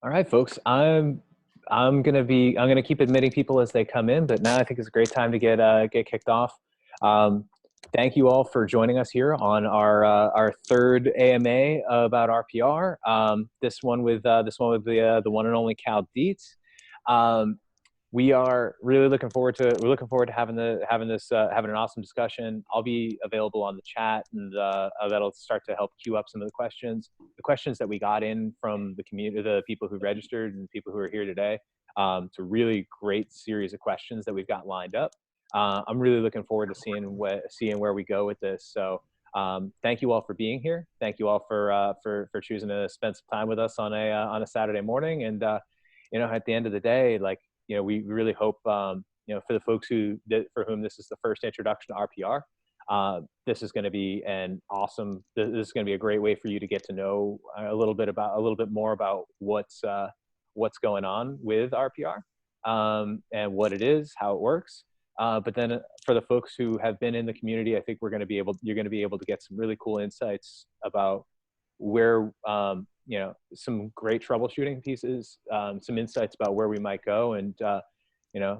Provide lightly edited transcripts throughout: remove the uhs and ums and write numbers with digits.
All right, folks. I'm gonna keep admitting people as they come in, but now I think it's a great time to get kicked off. Um, Thank you all for joining us here on our third AMA about RPR. This one with the one and only Cal Dietz. Um, we are really looking forward to having an awesome discussion. I'll be available on the chat, and that'll start to help queue up some of the questions that we got in from the community, the people who registered and people who are here today. It's a really great series of questions that we've got lined up. I'm really looking forward to seeing where we go with this. So thank you all for being here. Thank you all for choosing to spend some time with us on a Saturday morning. And at the end of the day, we really hope, for the folks for whom this is the first introduction to RPR, this is going to be this is going to be a great way for you to get to know a little bit more about what's going on with RPR, and what it is, how it works. But then for the folks who have been in the community, I think you're going to be able to get some really cool insights about where, some great troubleshooting pieces, some insights about where we might go. And,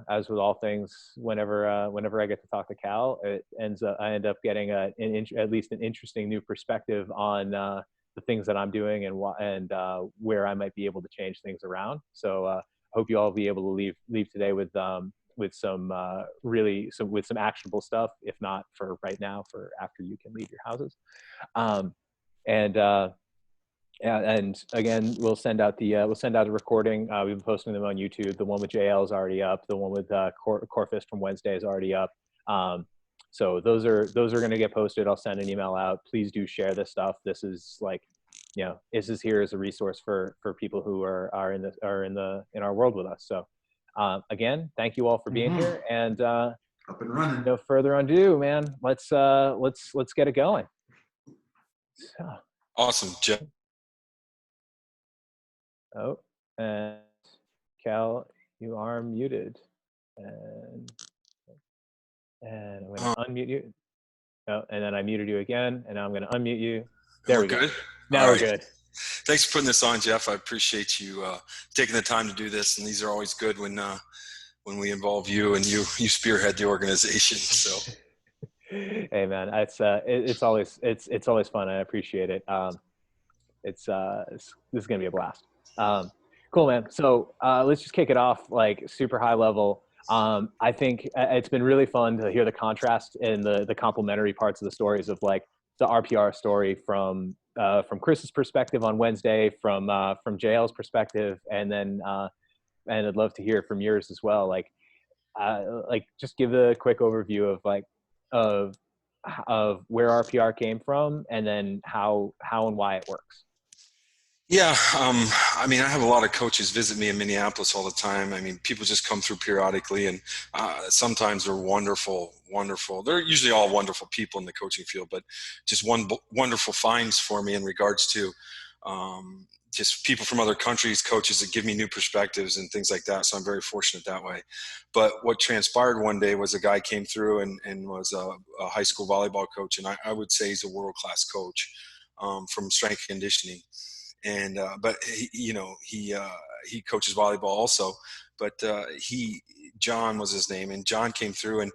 as with all things, whenever I get to talk to Cal, I end up getting at least an interesting new perspective on the things that I'm doing and where I might be able to change things around. So I hope you all be able to leave today with some actionable stuff, if not for right now, for after you can leave your houses. And again, we'll send out a recording. We've been posting them on YouTube. The one with JL is already up. The one with Corfist from Wednesday is already up. So those are going to get posted. I'll send an email out. Please do share this stuff. This is this is here as a resource for people who are in our world with us. So again, thank you all for being here. And up and running. No further ado, man. Let's get it going. So. Awesome, Jeff. Oh, and Cal, you are muted, and I'm going to unmute you. Oh, and then I muted you again, and now I'm going to unmute you. There we go. Good. Now we're good. Thanks for putting this on, Jeff. I appreciate you taking the time to do this, and these are always good when we involve you and you spearhead the organization. So, hey man, it's always fun. I appreciate it. This is going to be a blast. Cool, man. So let's just kick it off super high level. I think it's been really fun to hear the contrast in the complementary parts of the stories of the RPR story from Chris's perspective on Wednesday, from JL's perspective, and then and I'd love to hear from yours as well. Just give a quick overview of where RPR came from, and then how and why it works. Yeah, I have a lot of coaches visit me in Minneapolis all the time. People just come through periodically, and sometimes they're wonderful. They're usually all wonderful people in the coaching field, but just wonderful finds for me in regards to just people from other countries, coaches that give me new perspectives and things like that. So I'm very fortunate that way. But what transpired one day was a guy came through and was a high school volleyball coach, and I would say he's a world-class coach from strength conditioning. And but he coaches volleyball also, but John was his name, and John came through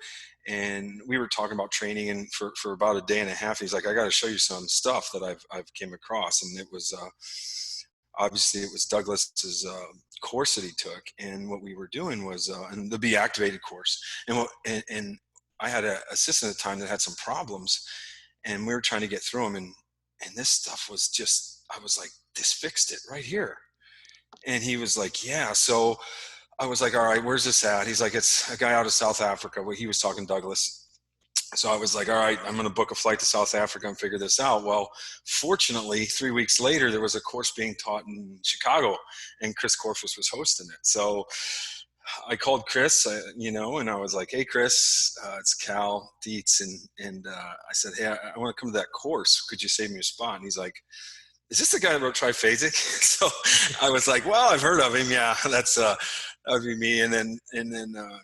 and we were talking about training, and for about a day and a half, he's like, I got to show you some stuff that I've came across. And it was obviously it was Douglas's course that he took, and what we were doing was and the Be Activated course, and I had an assistant at the time that had some problems, and we were trying to get through them, and this stuff was just, I was like, this fixed it right here. And he was like, yeah. So I was like, all right, where's this at? He's like, it's a guy out of South Africa. Well, he was talking Douglas. So I was like, all right, I'm going to book a flight to South Africa and figure this out. Well, fortunately, 3 weeks later, there was a course being taught in Chicago, and Chris Corfus was hosting it. So I called Chris, and I was like, hey, Chris, it's Cal Dietz. And I said, hey, I want to come to that course. Could you save me a spot? And he's like, is this the guy that wrote Triphasic? So I was like, well, I've heard of him. Yeah, that would be me. And then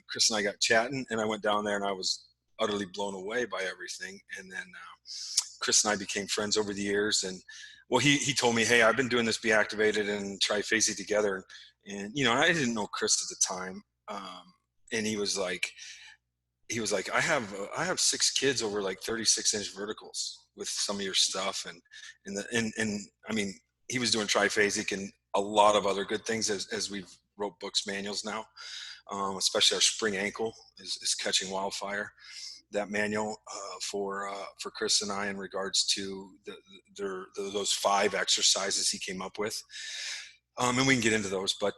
Chris and I got chatting, and I went down there, and I was utterly blown away by everything. And then Chris and I became friends over the years, and Well, he told me, hey, I've been doing this be activated and triphasy together. And, you know, I didn't know Chris at the time. And he was like, I have 6 kids over like 36-inch verticals with some of your stuff. And I mean, he was doing triphasic and a lot of other good things as we've wrote books, manuals now, especially our spring ankle is catching wildfire. That manual for Chris and I in regards to those 5 exercises he came up with, and we can get into those. But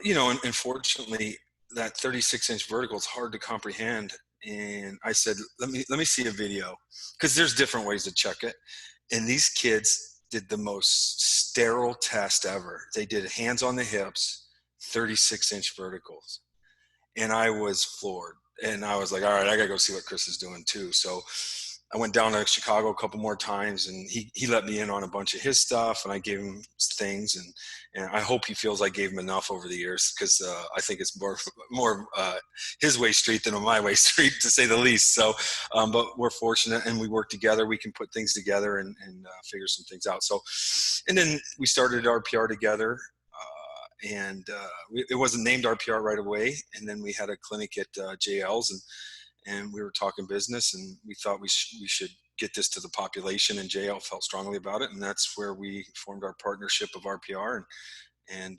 you know, and unfortunately, that 36-inch vertical is hard to comprehend. And I said, let me see a video, because there's different ways to check it. And these kids did the most sterile test ever. They did hands on the hips, 36-inch verticals, and I was floored. And I was like, all right, I gotta go see what Chris is doing too. So I went down to Chicago a couple more times, and he let me in on a bunch of his stuff, and I gave him things, and I hope he feels I gave him enough over the years, because I think it's more his way street than my way street, to say the least. So, but we're fortunate, and we work together. We can put things together and figure some things out. So, and then we started RPR together. It wasn't named RPR right away. And then we had a clinic at JL's, and we were talking business, and we thought we should get this to the population, and JL felt strongly about it. And that's where we formed our partnership of RPR. And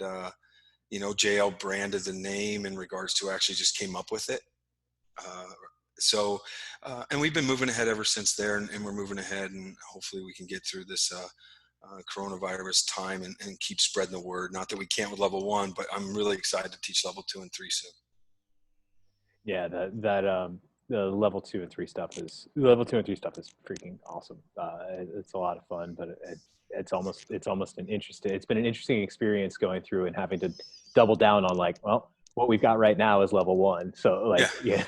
you know, JL branded the name in regards to actually just came up with it. And we've been moving ahead ever since there, and we're moving ahead, and hopefully we can get through this coronavirus time and keep spreading the word. Not that we can't with level 1, but I'm really excited to teach level 2 and 3 soon. Yeah, the level 2 and 3 stuff is freaking awesome. It's a lot of fun, but it's almost it's been an interesting experience going through and having to double down on, like, well, what we've got right now is level 1. So like, yeah.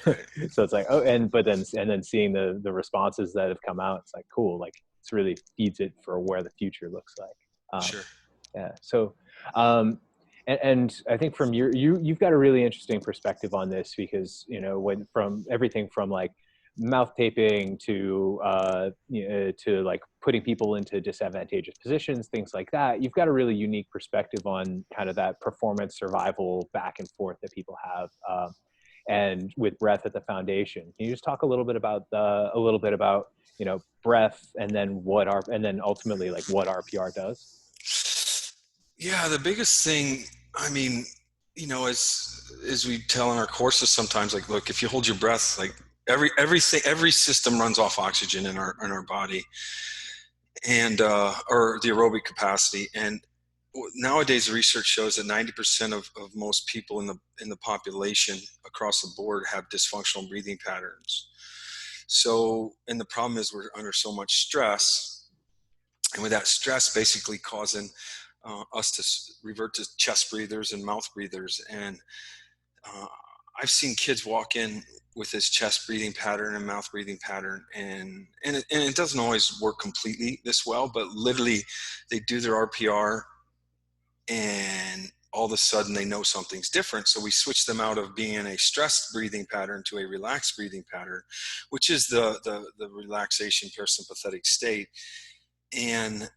So it's like, then seeing the responses that have come out, it's like, cool. Like, it's really feeds it for where the future looks like. Sure. Yeah. So, and I think from you've got a really interesting perspective on this, because, you know, from everything from like mouth taping to like putting people into disadvantageous positions, things like that, you've got a really unique perspective on kind of that performance survival back and forth that people have, and with breath at the foundation. Can you just talk a little bit about you know, breath, and then ultimately like what RPR does? Yeah, the biggest thing, I mean, you know, as we tell in our courses sometimes, like, look, if you hold your breath, like every system runs off oxygen in our body, and or the aerobic capacity. And nowadays the research shows that 90% of most people in the population across the board have dysfunctional breathing patterns. So, and the problem is we're under so much stress, and with that stress basically causing us to revert to chest breathers and mouth breathers. And I've seen kids walk in with this chest breathing pattern and mouth breathing pattern, and it doesn't always work completely this well, but literally they do their RPR, and all of a sudden they know something's different. So we switch them out of being a stressed breathing pattern to a relaxed breathing pattern, which is the relaxation parasympathetic state. And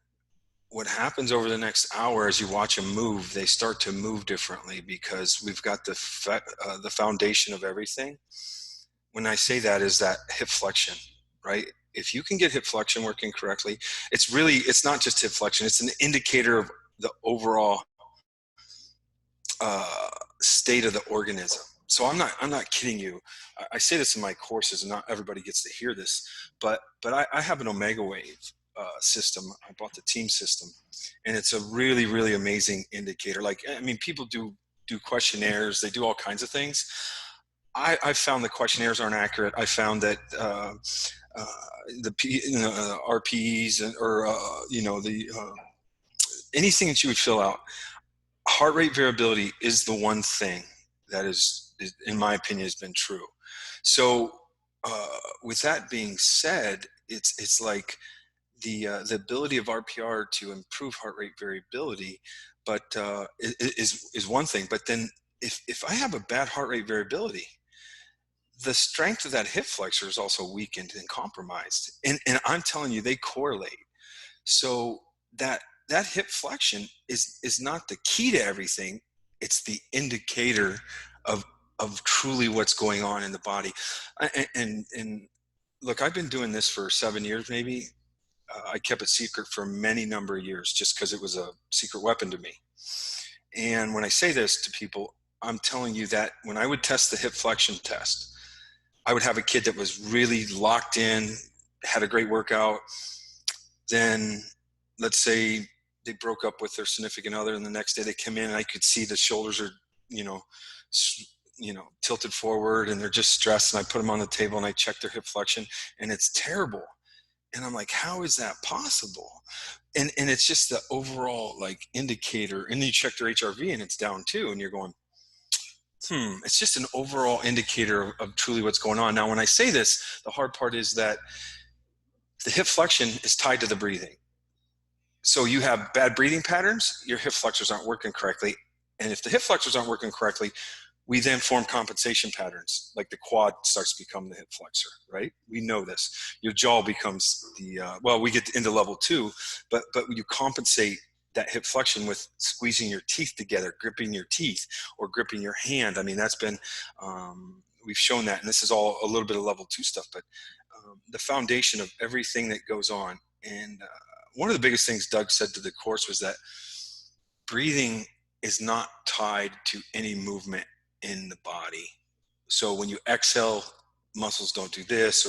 what happens over the next hour as you watch them move, they start to move differently, because we've got the foundation of everything. When I say that, is that hip flexion, right? If you can get hip flexion working correctly, it's not just hip flexion, it's an indicator of the overall state of the organism. So I'm not kidding you. I say this in my courses, and not everybody gets to hear this, but I have an omega wave system. I bought the team system, and it's a really, really amazing indicator. Like, I mean, people do questionnaires, they do all kinds of things. I found the questionnaires aren't accurate. I found that the RPEs or anything that you would fill out, heart rate variability is the one thing that is in my opinion has been true. So with that being said, it's like the ability of RPR to improve heart rate variability, but is one thing. But then if I have a bad heart rate variability, the strength of that hip flexor is also weakened and compromised. And I'm telling you, they correlate. So that hip flexion is not the key to everything. It's the indicator of truly what's going on in the body. And look, I've been doing this for 7 years, maybe. I kept it secret for many number of years just because it was a secret weapon to me. And when I say this to people, I'm telling you that when I would test the hip flexion test, I would have a kid that was really locked in, had a great workout. Then let's say they broke up with their significant other, and the next day they come in and I could see the shoulders are, tilted forward and they're just stressed. And I put them on the table and I check their hip flexion and it's terrible. And I'm like, how is that possible? And it's just the overall like indicator. And then you check their HRV and it's down too. And you're going, it's just an overall indicator of truly what's going on. Now, when I say this, the hard part is that the hip flexion is tied to the breathing. So you have bad breathing patterns, your hip flexors aren't working correctly. And if the hip flexors aren't working correctly, we then form compensation patterns, like the quad starts to become the hip flexor, right? We know this. Your jaw becomes we get into level 2, but you compensate that hip flexion with squeezing your teeth together, gripping your teeth, or gripping your hand. I mean, that's been, we've shown that, and this is all a little bit of level 2 stuff, but the foundation of everything that goes on. And one of the biggest things Doug said to the course was that breathing is not tied to any movement in the body. So when you exhale, muscles don't do this,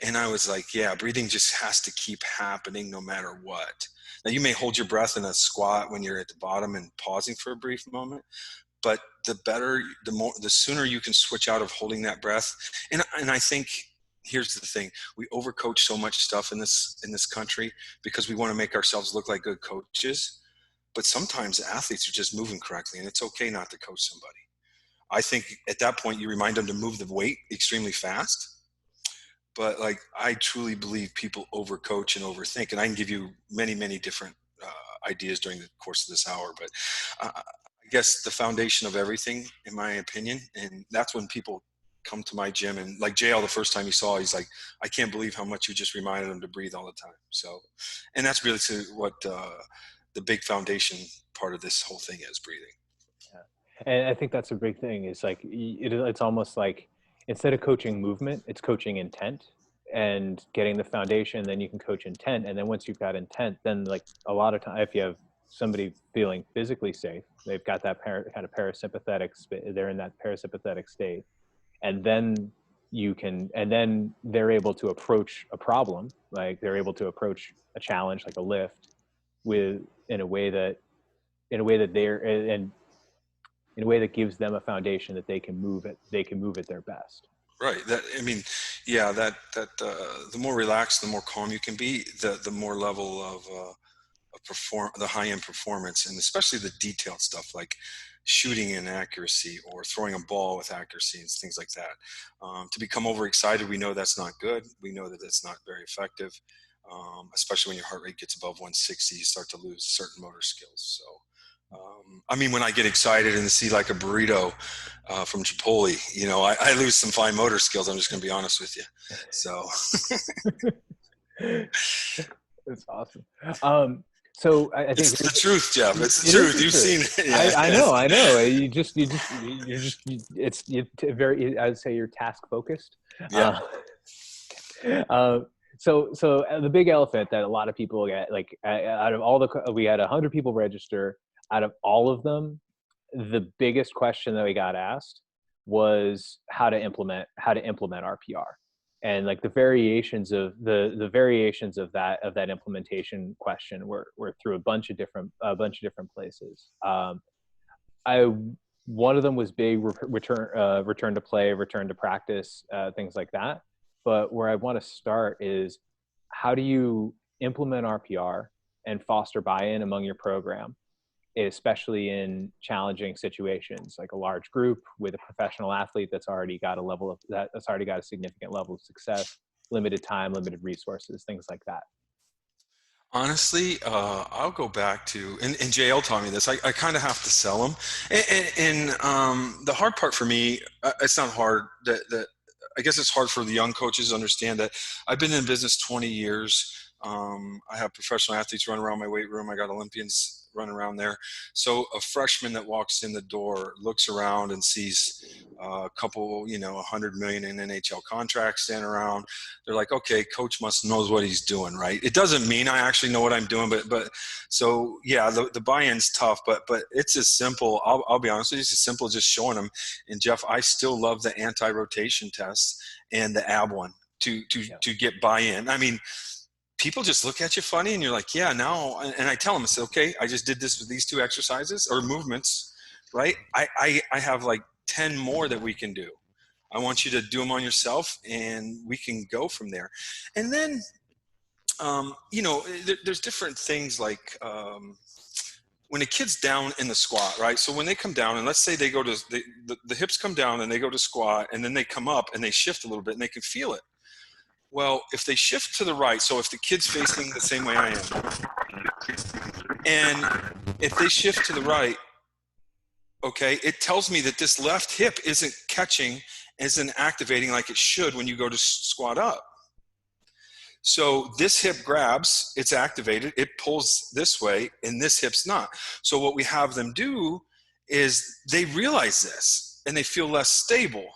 and I was like, yeah, breathing just has to keep happening no matter what. Now you may hold your breath in a squat when you're at the bottom and pausing for a brief moment, but the sooner you can switch out of holding that breath. And I think here's the thing: we overcoach so much stuff in this country because we want to make ourselves look like good coaches. But sometimes athletes are just moving correctly, and it's okay not to coach somebody. I think at that point you remind them to move the weight extremely fast. But like, I truly believe people overcoach and overthink, and I can give you many, many different ideas during the course of this hour. But I guess the foundation of everything, in my opinion, and that's when people come to my gym, and like JL, the first time he saw, he's like, I can't believe how much you just reminded him to breathe all the time. So, and that's really what the big foundation part of this whole thing is: breathing. Yeah. And I think that's a big thing. Is like it's almost like instead of coaching movement, it's coaching intent and getting the foundation. Then you can coach intent, and then once you've got intent, then like a lot of time, if you have somebody feeling physically safe, they've got that kind of parasympathetic. They're in that parasympathetic state, and then they're able to approach a problem, like they're able to approach a challenge like a lift in a way that gives them a foundation that they can move at their best. Right. The more relaxed, the more calm you can be, the more level of the high-end performance, and especially the detailed stuff like shooting in accuracy or throwing a ball with accuracy and things like that. To become overexcited, we know that's not good. We know that it's not very effective, especially when your heart rate gets above 160, you start to lose certain motor skills. So, when I get excited and see like a burrito from Chipotle, I lose some fine motor skills. I'm just going to be honest with you. So that's awesome. So I think it's the truth, Jeff. It's the truth. You've seen it. Yeah. I know. I would say you're task focused. Yeah. So the big elephant that a lot of people get, like out of we had 100 people register. Out of all of them, the biggest question that we got asked was how to implement RPR, and like the variations of that implementation question were through a bunch of different places. One of them was big return to play, return to practice, things like that. But where I want to start is, how do you implement RPR and foster buy-in among your program, especially in challenging situations like a large group with a professional athlete that's already got a significant level of success, limited time, limited resources, things like that? Honestly, I'll go back to, and JL taught me this, I kind of have to sell them. And the hard part for me, it's not hard, I guess it's hard for the young coaches to understand that I've been in business 20 years. I have professional athletes run around my weight room. I got Olympians running around there. So a freshman that walks in the door looks around and sees a couple, 100 million in NHL contracts standing around. They're like, okay, coach must knows what he's doing, right? It doesn't mean I actually know what I'm doing, but so yeah, the buy-in's tough, but it's as simple. I'll be honest with you, it's as simple as just showing them. And Jeff, I still love the anti-rotation test and the ab one to get buy-in. I mean, people just look at you funny and you're like, yeah, now, and I tell them, I say, okay, I just did this with these 2 exercises or movements, right? I have like 10 more that we can do. I want you to do them on yourself and we can go from there. And then, there's different things like, when a kid's down in the squat, right? So when they come down, and let's say they go to, the hips come down and they go to squat, and then they come up and they shift a little bit and they can feel it. Well, if they shift to the right, so if the kid's facing the same way I am, and if they shift to the right, okay, it tells me that this left hip isn't catching, isn't activating like it should when you go to squat up. So this hip grabs, it's activated, it pulls this way, and this hip's not. So what we have them do is they realize this, and they feel less stable.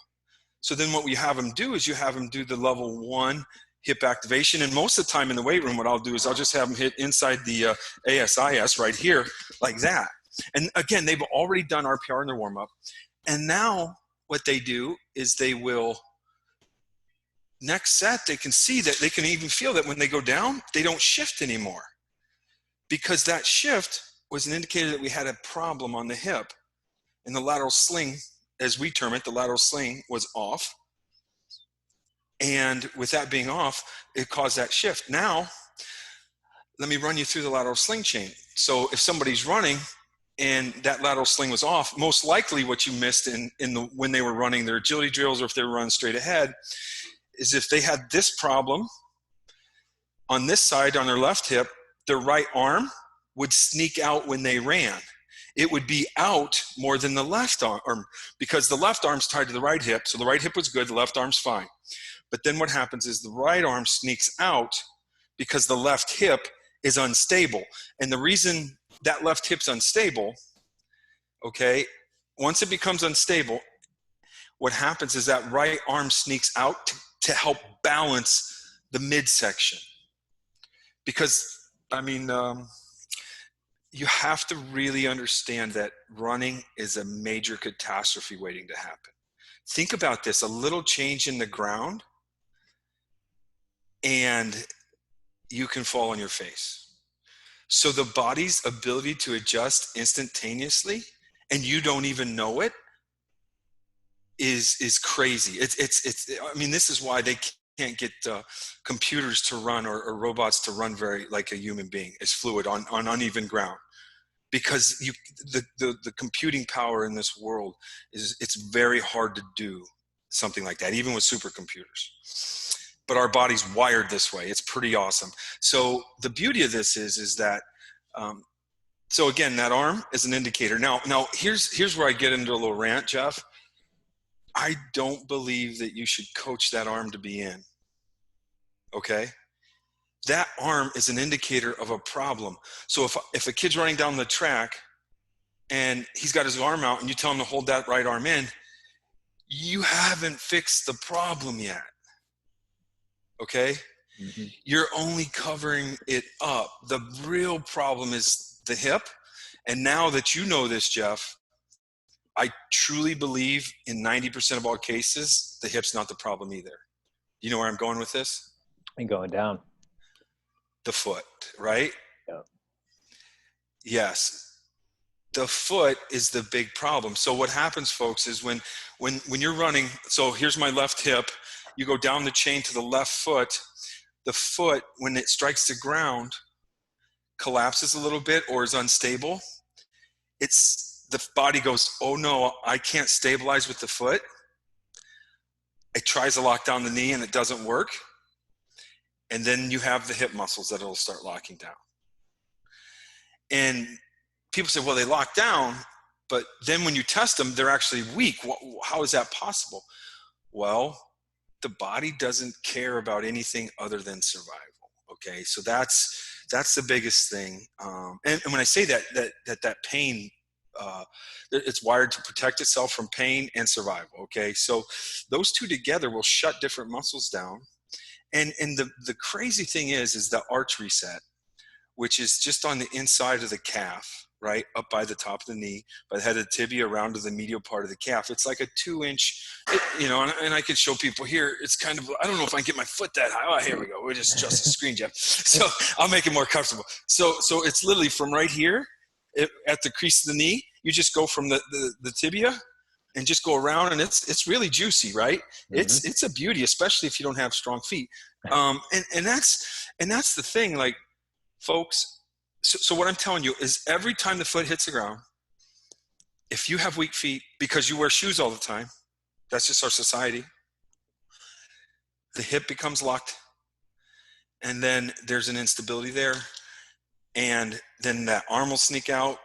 So then what we have them do is you have them do the level 1 hip activation. And most of the time in the weight room, what I'll do is I'll just have them hit inside the ASIS right here like that. And again, they've already done RPR in their warm up. And now what they do is they will, next set, they can see that, they can even feel that when they go down, they don't shift anymore. Because that shift was an indicator that we had a problem on the hip. And the lateral sling, as we term it, the lateral sling was off. And with that being off, it caused that shift. Now, let me run you through the lateral sling chain. So if somebody's running and that lateral sling was off, most likely what you missed when they were running their agility drills, or if they were running straight ahead, is if they had this problem on this side, on their left hip, their right arm would sneak out when they ran. It would be out more than the left arm, because the left arm's tied to the right hip. So the right hip was good, the left arm's fine. But then what happens is the right arm sneaks out because the left hip is unstable. And the reason that left hip's unstable, okay, once it becomes unstable, what happens is that right arm sneaks out to help balance the midsection. Because, I mean, you have to really understand that running is a major catastrophe waiting to happen. Think about this, a little change in the ground and you can fall on your face. So the body's ability to adjust instantaneously, and you don't even know it, is crazy. I mean, this is why they can't get computers to run or robots to run very like a human being. It's fluid on uneven ground. Because the computing power in this world it's very hard to do something like that, even with supercomputers. But our body's wired this way. It's pretty awesome. So the beauty of this is that, so again, that arm is an indicator. Now here's where I get into a little rant, Jeff. I don't believe that you should coach that arm to be in. Okay? That arm is an indicator of a problem. So if a kid's running down the track and he's got his arm out and you tell him to hold that right arm in, you haven't fixed the problem yet. Okay? Mm-hmm. You're only covering it up. The real problem is the hip. And now that you know this, Jeff, I truly believe in 90% of all cases, the hip's not the problem either. You know where I'm going with this? And going down. The foot, right? Yeah. Yes. The foot is the big problem. So what happens, folks, is when you're running, so here's my left hip, you go down the chain to the left foot, the foot, when it strikes the ground, collapses a little bit or is unstable. The body goes, oh no, I can't stabilize with the foot. It tries to lock down the knee and it doesn't work. And then you have the hip muscles that it'll start locking down. And people say, well, they lock down, but then when you test them, they're actually weak. How is that possible? Well, the body doesn't care about anything other than survival, Okay. So that's the biggest thing. And when I say that pain, it's wired to protect itself from pain and survival. Okay. So those two together will shut different muscles down. And the crazy thing is the arch reset, which is just on the inside of the calf, right up by the top of the knee, by the head of the tibia around to the medial part of the calf. It's like a 2-inch, and I can show people here. It's kind of, I don't know if I can get my foot that high. Oh, here we go. We'll just adjust the screen, Jeff. So I'll make it more comfortable. So it's literally from right here at the crease of the knee. You just go from the tibia and just go around, and it's really juicy, right? Mm-hmm. It's a beauty, especially if you don't have strong feet. And that's the thing, like, folks. So what I'm telling you is every time the foot hits the ground, if you have weak feet because you wear shoes all the time, that's just our society, the hip becomes locked, and then there's an instability there, and then that arm will sneak out.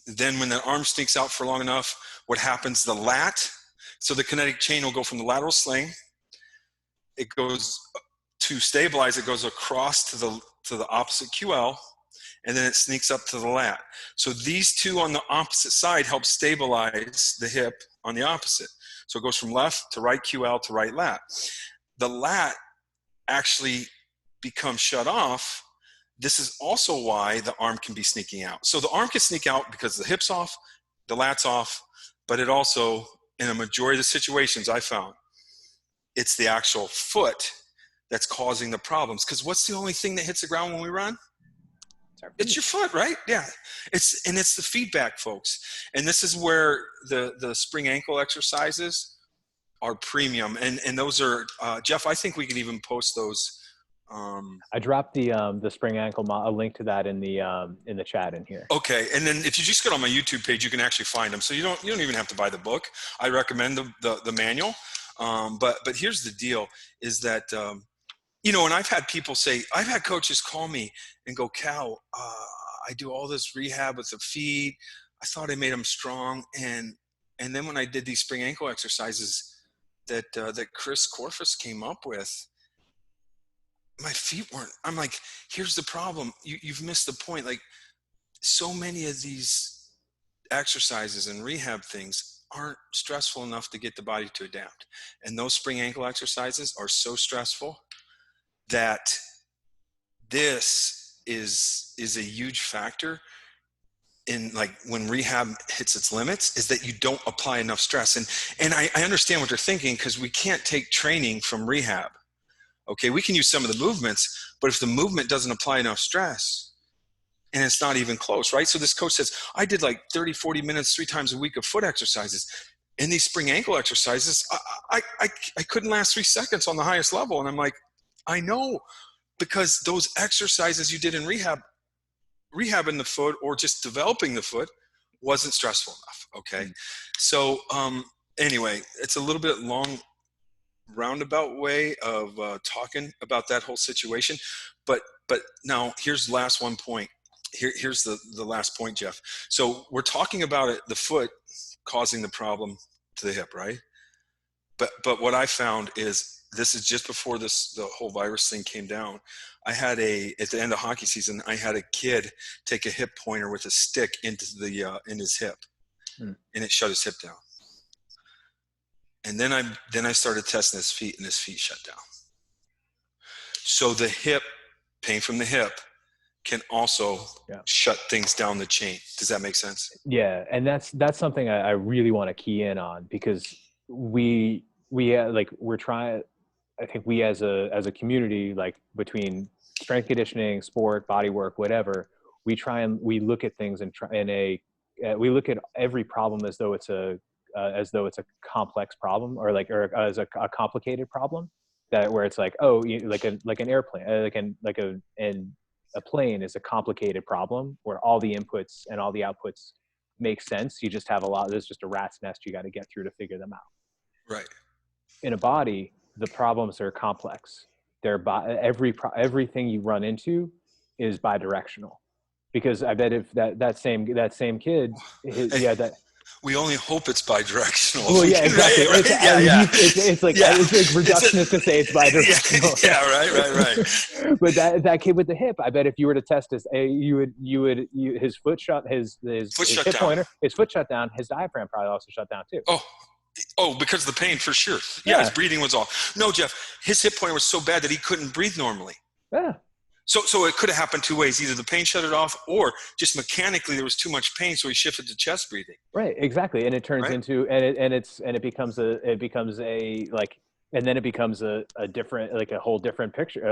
Then when that arm sneaks out for long enough, what happens, the lat, so the kinetic chain will go from the lateral sling, it goes to stabilize, it goes across to the opposite QL, and then it sneaks up to the lat. So these two on the opposite side help stabilize the hip on the opposite. So it goes from left to right QL to right lat. The lat actually becomes shut off. This is also why the arm can be sneaking out. So the arm can sneak out because the hip's off, the lat's off, but it also, in a majority of the situations I found, it's the actual foot that's causing the problems. Because what's the only thing that hits the ground when we run? It's your foot, right? Yeah. It's the feedback, folks. And this is where the spring ankle exercises are premium. And those are, Jeff, I think we can even post those. I dropped the spring ankle a link to that in the chat in here. Okay, and then if you just go on my YouTube page, you can actually find them. So you don't even have to buy the book. I recommend the manual. But here's the deal: is that and I've had people say, I've had coaches call me and go, Cal, I do all this rehab with the feet. I thought I made them strong, and then when I did these spring ankle exercises that Chris Corfus came up with, my feet weren't. I'm like, here's the problem. You've missed the point. Like, so many of these exercises and rehab things aren't stressful enough to get the body to adapt. And those spring ankle exercises are so stressful that this is a huge factor in, like, when rehab hits its limits, is that you don't apply enough stress. And I understand what they're thinking, because we can't take training from rehab. Okay, we can use some of the movements, but if the movement doesn't apply enough stress, and it's not even close, right? So this coach says, I did like 30, 40 minutes, 3 times a week of foot exercises. And these spring ankle exercises, I couldn't last 3 seconds on the highest level. And I'm like, I know, because those exercises you did in rehabbing the foot or just developing the foot wasn't stressful enough, okay? So anyway, it's a little bit long, roundabout way of talking about that whole situation, but now here's the last one point. Here's the last point, Jeff. So we're talking about it, the foot causing the problem to the hip, right? But what I found is, this is just before the whole virus thing came down. I had at the end of hockey season, I had a kid take a hip pointer with a stick into in his hip, and it shut his hip down. And then I started testing his feet, and his feet shut down. So the hip, pain from the hip, can also shut things down the chain. Does that make sense? Yeah, and that's something I really want to key in on, because we we're trying. I think we as a community, like between strength conditioning, sport, body work, whatever, we look at things we look at every problem as though it's a complex problem, or as a complicated problem, where it's like, oh, like an airplane, a plane is a complicated problem where all the inputs and all the outputs make sense. You just have there's just a rat's nest you got to get through to figure them out. Right. In a body, the problems are complex. Everything you run into is bidirectional, because I bet if that same kid, we only hope it's bidirectional. Well, yeah, exactly. It's like reductionist to say it's bidirectional. Yeah, right. But that kid with the hip, I bet if you were to test his, his foot shut, Foot his shut hip down. pointer, his foot shut down, his diaphragm probably also shut down too. Oh, because of the pain, for sure. Yeah, his Yeah, breathing was off. No, Jeff, his hip pointer was so bad that he couldn't breathe normally. yeah, So it could have happened two ways. Either the pain shut it off, or just mechanically there was too much pain, so he shifted to chest breathing. right, exactly. And it turns Right? into, and it becomes a like, and then it becomes a different, like a whole different picture,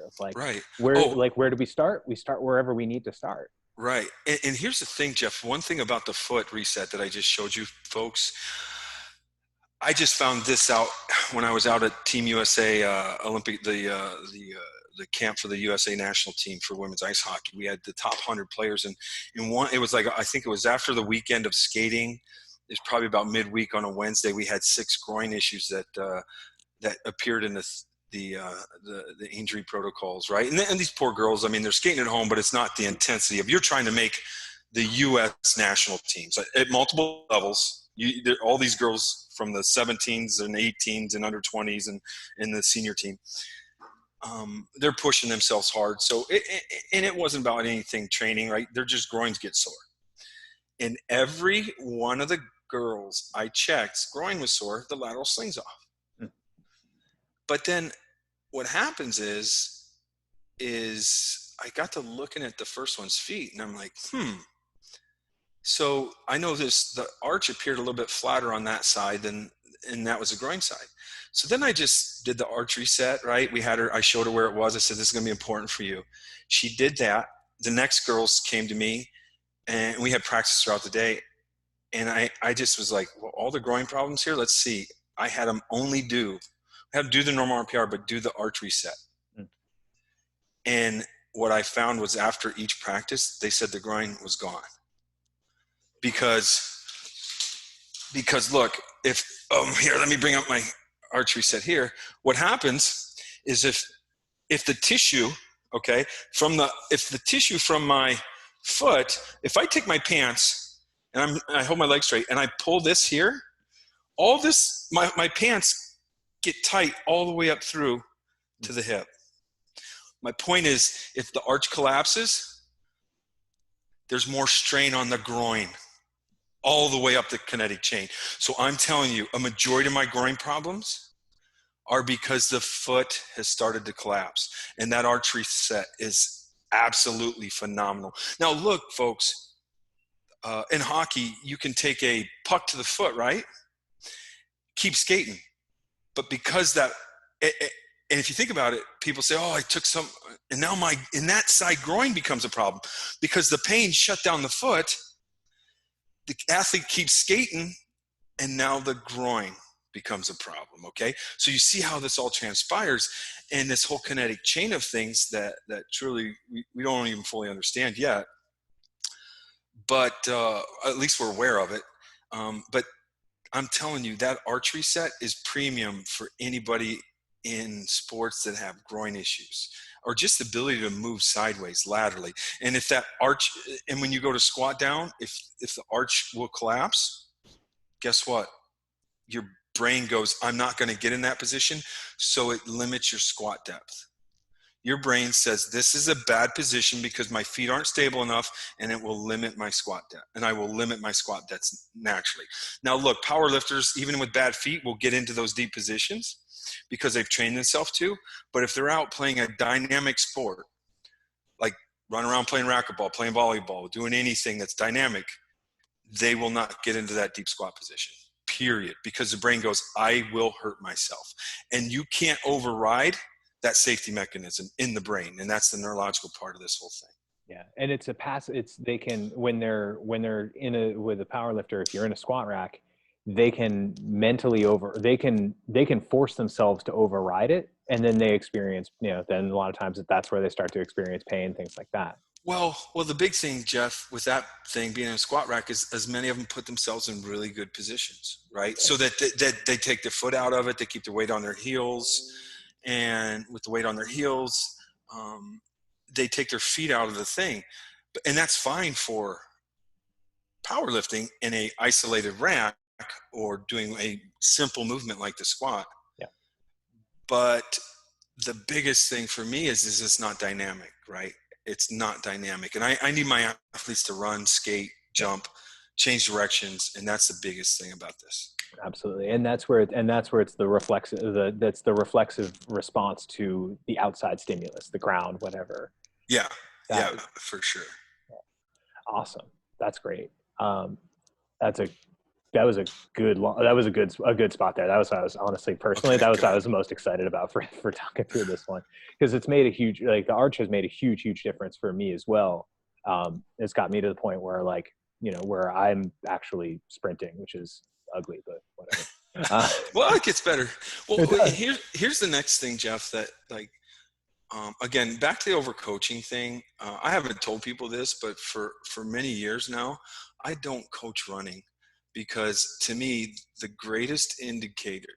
It's like, Right. where, Oh, like, where do we start? We start wherever we need to start. right. And here's the thing, Jeff. One thing about the foot reset that I just showed you, folks, I just found this out when I was out at Team USA Olympic, the camp for the USA national team for women's ice hockey. We had the top 100 players, and in one, it was like, I think it was after the weekend of skating. It's probably about midweek on a Wednesday. We had 6 groin issues that appeared in the injury protocols, right? And these poor girls, I mean, they're skating at home, but it's not the intensity of, you're trying to make the U.S. national teams at multiple levels. All these girls from the 17s and 18s and under 20s and the senior team, they're pushing themselves hard. So it wasn't about anything training, right? They're just groins get sore. And every one of the girls I checked, groin was sore, the lateral sling's off. Hmm. But then what happens is I got to looking at the first one's feet, and I'm like, So I know the arch appeared a little bit flatter on that side and that was the groin side. So then I just did the arch reset, right? I showed her where it was. I said, this is going to be important for you. She did that. The next girls came to me, and we had practice throughout the day. And I just was like, well, all the groin problems here, let's see. I had them do the normal RPR, but do the arch reset. Mm. And what I found was after each practice, they said the groin was gone. Because look, here, let me bring up my arch reset here. What happens is if the tissue, okay, if the tissue from my foot, if I take my pants and I hold my leg straight and I pull this here, all this, my pants get tight all the way up through to the hip. My point is, if the arch collapses, there's more strain on the groin all the way up the kinetic chain. So I'm telling you, a majority of my groin problems are because the foot has started to collapse, and that arch reset is absolutely phenomenal. Now look, folks, in hockey, you can take a puck to the foot, right? Keep skating. But because and if you think about it, people say, oh, I took some, and now in that side groin becomes a problem because the pain shut down the foot. The athlete keeps skating, and now the groin becomes a problem, okay? So you see how this all transpires, and this whole kinetic chain of things that truly we don't even fully understand yet, but at least we're aware of it. But I'm telling you, that arch reset is premium for anybody in sports that have groin issues or just the ability to move sideways laterally. And if that arch, and when you go to squat down, if the arch will collapse, guess what? Your brain goes, I'm not going to get in that position. So it limits your squat depth. Your brain says, this is a bad position because my feet aren't stable enough, and it will limit my squat depth, and I will limit my squat depth naturally. Now look, power lifters, even with bad feet, will get into those deep positions because they've trained themselves to. But if they're out playing a dynamic sport, like running around playing racquetball, playing volleyball, doing anything that's dynamic, they will not get into that deep squat position, period. Because the brain goes, I will hurt myself. And you can't override that safety mechanism in the brain. And that's the neurological part of this whole thing. Yeah, and it's a pass. They can, when they're with a power lifter, if you're in a squat rack, they can they can force themselves to override it, and then they experience, then a lot of times that's where they start to experience pain, things like that. Well, the big thing, Jeff, with that thing being in a squat rack is as many of them put themselves in really good positions, right? So that they take their foot out of it, they keep their weight on their heels, and with the weight on their heels, they take their feet out of the thing. And that's fine for powerlifting in a isolated rack or doing a simple movement like the squat. Yeah. But the biggest thing for me is it's not dynamic, right? It's not dynamic. And I need my athletes to run, skate, jump, change directions. And that's the biggest thing about this. Absolutely. And that's where it's the reflexive response to the outside stimulus, the ground, whatever. Yeah. Yeah, That for sure. awesome. That's great. That's a that was a good spot there. That was what I was honestly personally, Okay, that was what I good. was most excited about for talking through this one, because it's made a huge, like the arch has made a huge difference for me as well. It's got me to the point where, like, where I'm actually sprinting, which is ugly, but whatever. Well, it gets better. Well, It does. here's the next thing, Jeff, that like, again, back to the overcoaching thing. I haven't told people this, but for many years now, I don't coach running, because to me, the greatest indicator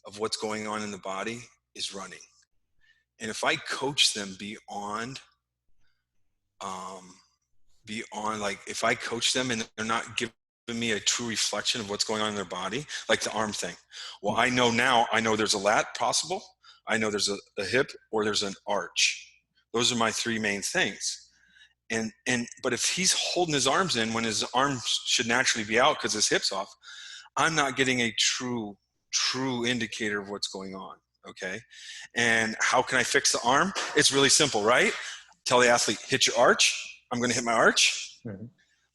of what's going on in the body is running. And if I coach them beyond like, if I coach them and they're not giving me a true reflection of what's going on in their body, like the arm thing. Well, I know there's a lat possible. I know there's a hip, or there's an arch. Those are my three main things. But if he's holding his arms in when his arms should naturally be out because his hip's off, I'm not getting a true indicator of what's going on. Okay. And how can I fix the arm? It's really simple, right? Tell the athlete, hit your arch. I'm going to hit my arch. Mm-hmm.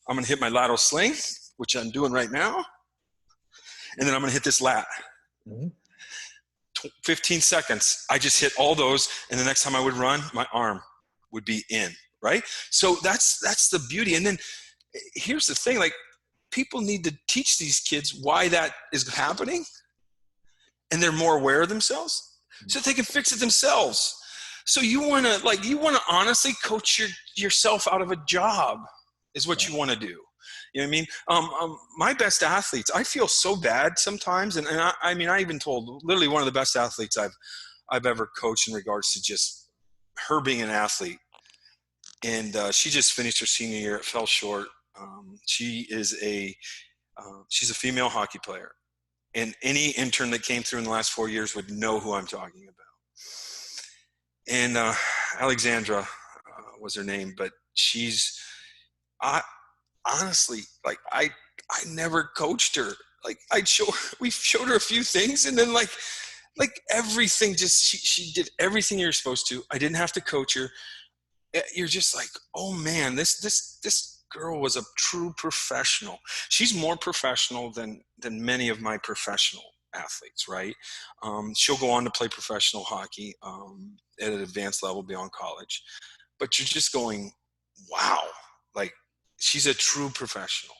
I'm going to hit my lateral sling, which I'm doing right now. And then I'm going to hit this lat. Mm-hmm. 15 seconds. I just hit all those. And the next time I would run, my arm would be in, right? So that's the beauty. And then here's the thing, like, people need to teach these kids why that is happening, and they're more aware of themselves so they can fix it themselves. So you want to honestly coach yourself out of a job is what you want to do. You know what I mean? My best athletes, I feel so bad sometimes. And I mean, I even told literally one of the best athletes I've ever coached in regards to just her being an athlete. And she just finished her senior year. It fell short. She's a female hockey player. And any intern that came through in the last 4 years would know who I'm talking about. And Alexandra was her name, but I honestly, like, I never coached her. Like, we showed her a few things, and then like everything, just she did everything you're supposed to. I didn't have to coach her. You're just like, oh man, this girl was a true professional. She's more professional than many of my professional athletes, right? She'll go on to play professional hockey at an advanced level beyond college. But you're just going, wow, like, she's a true professional.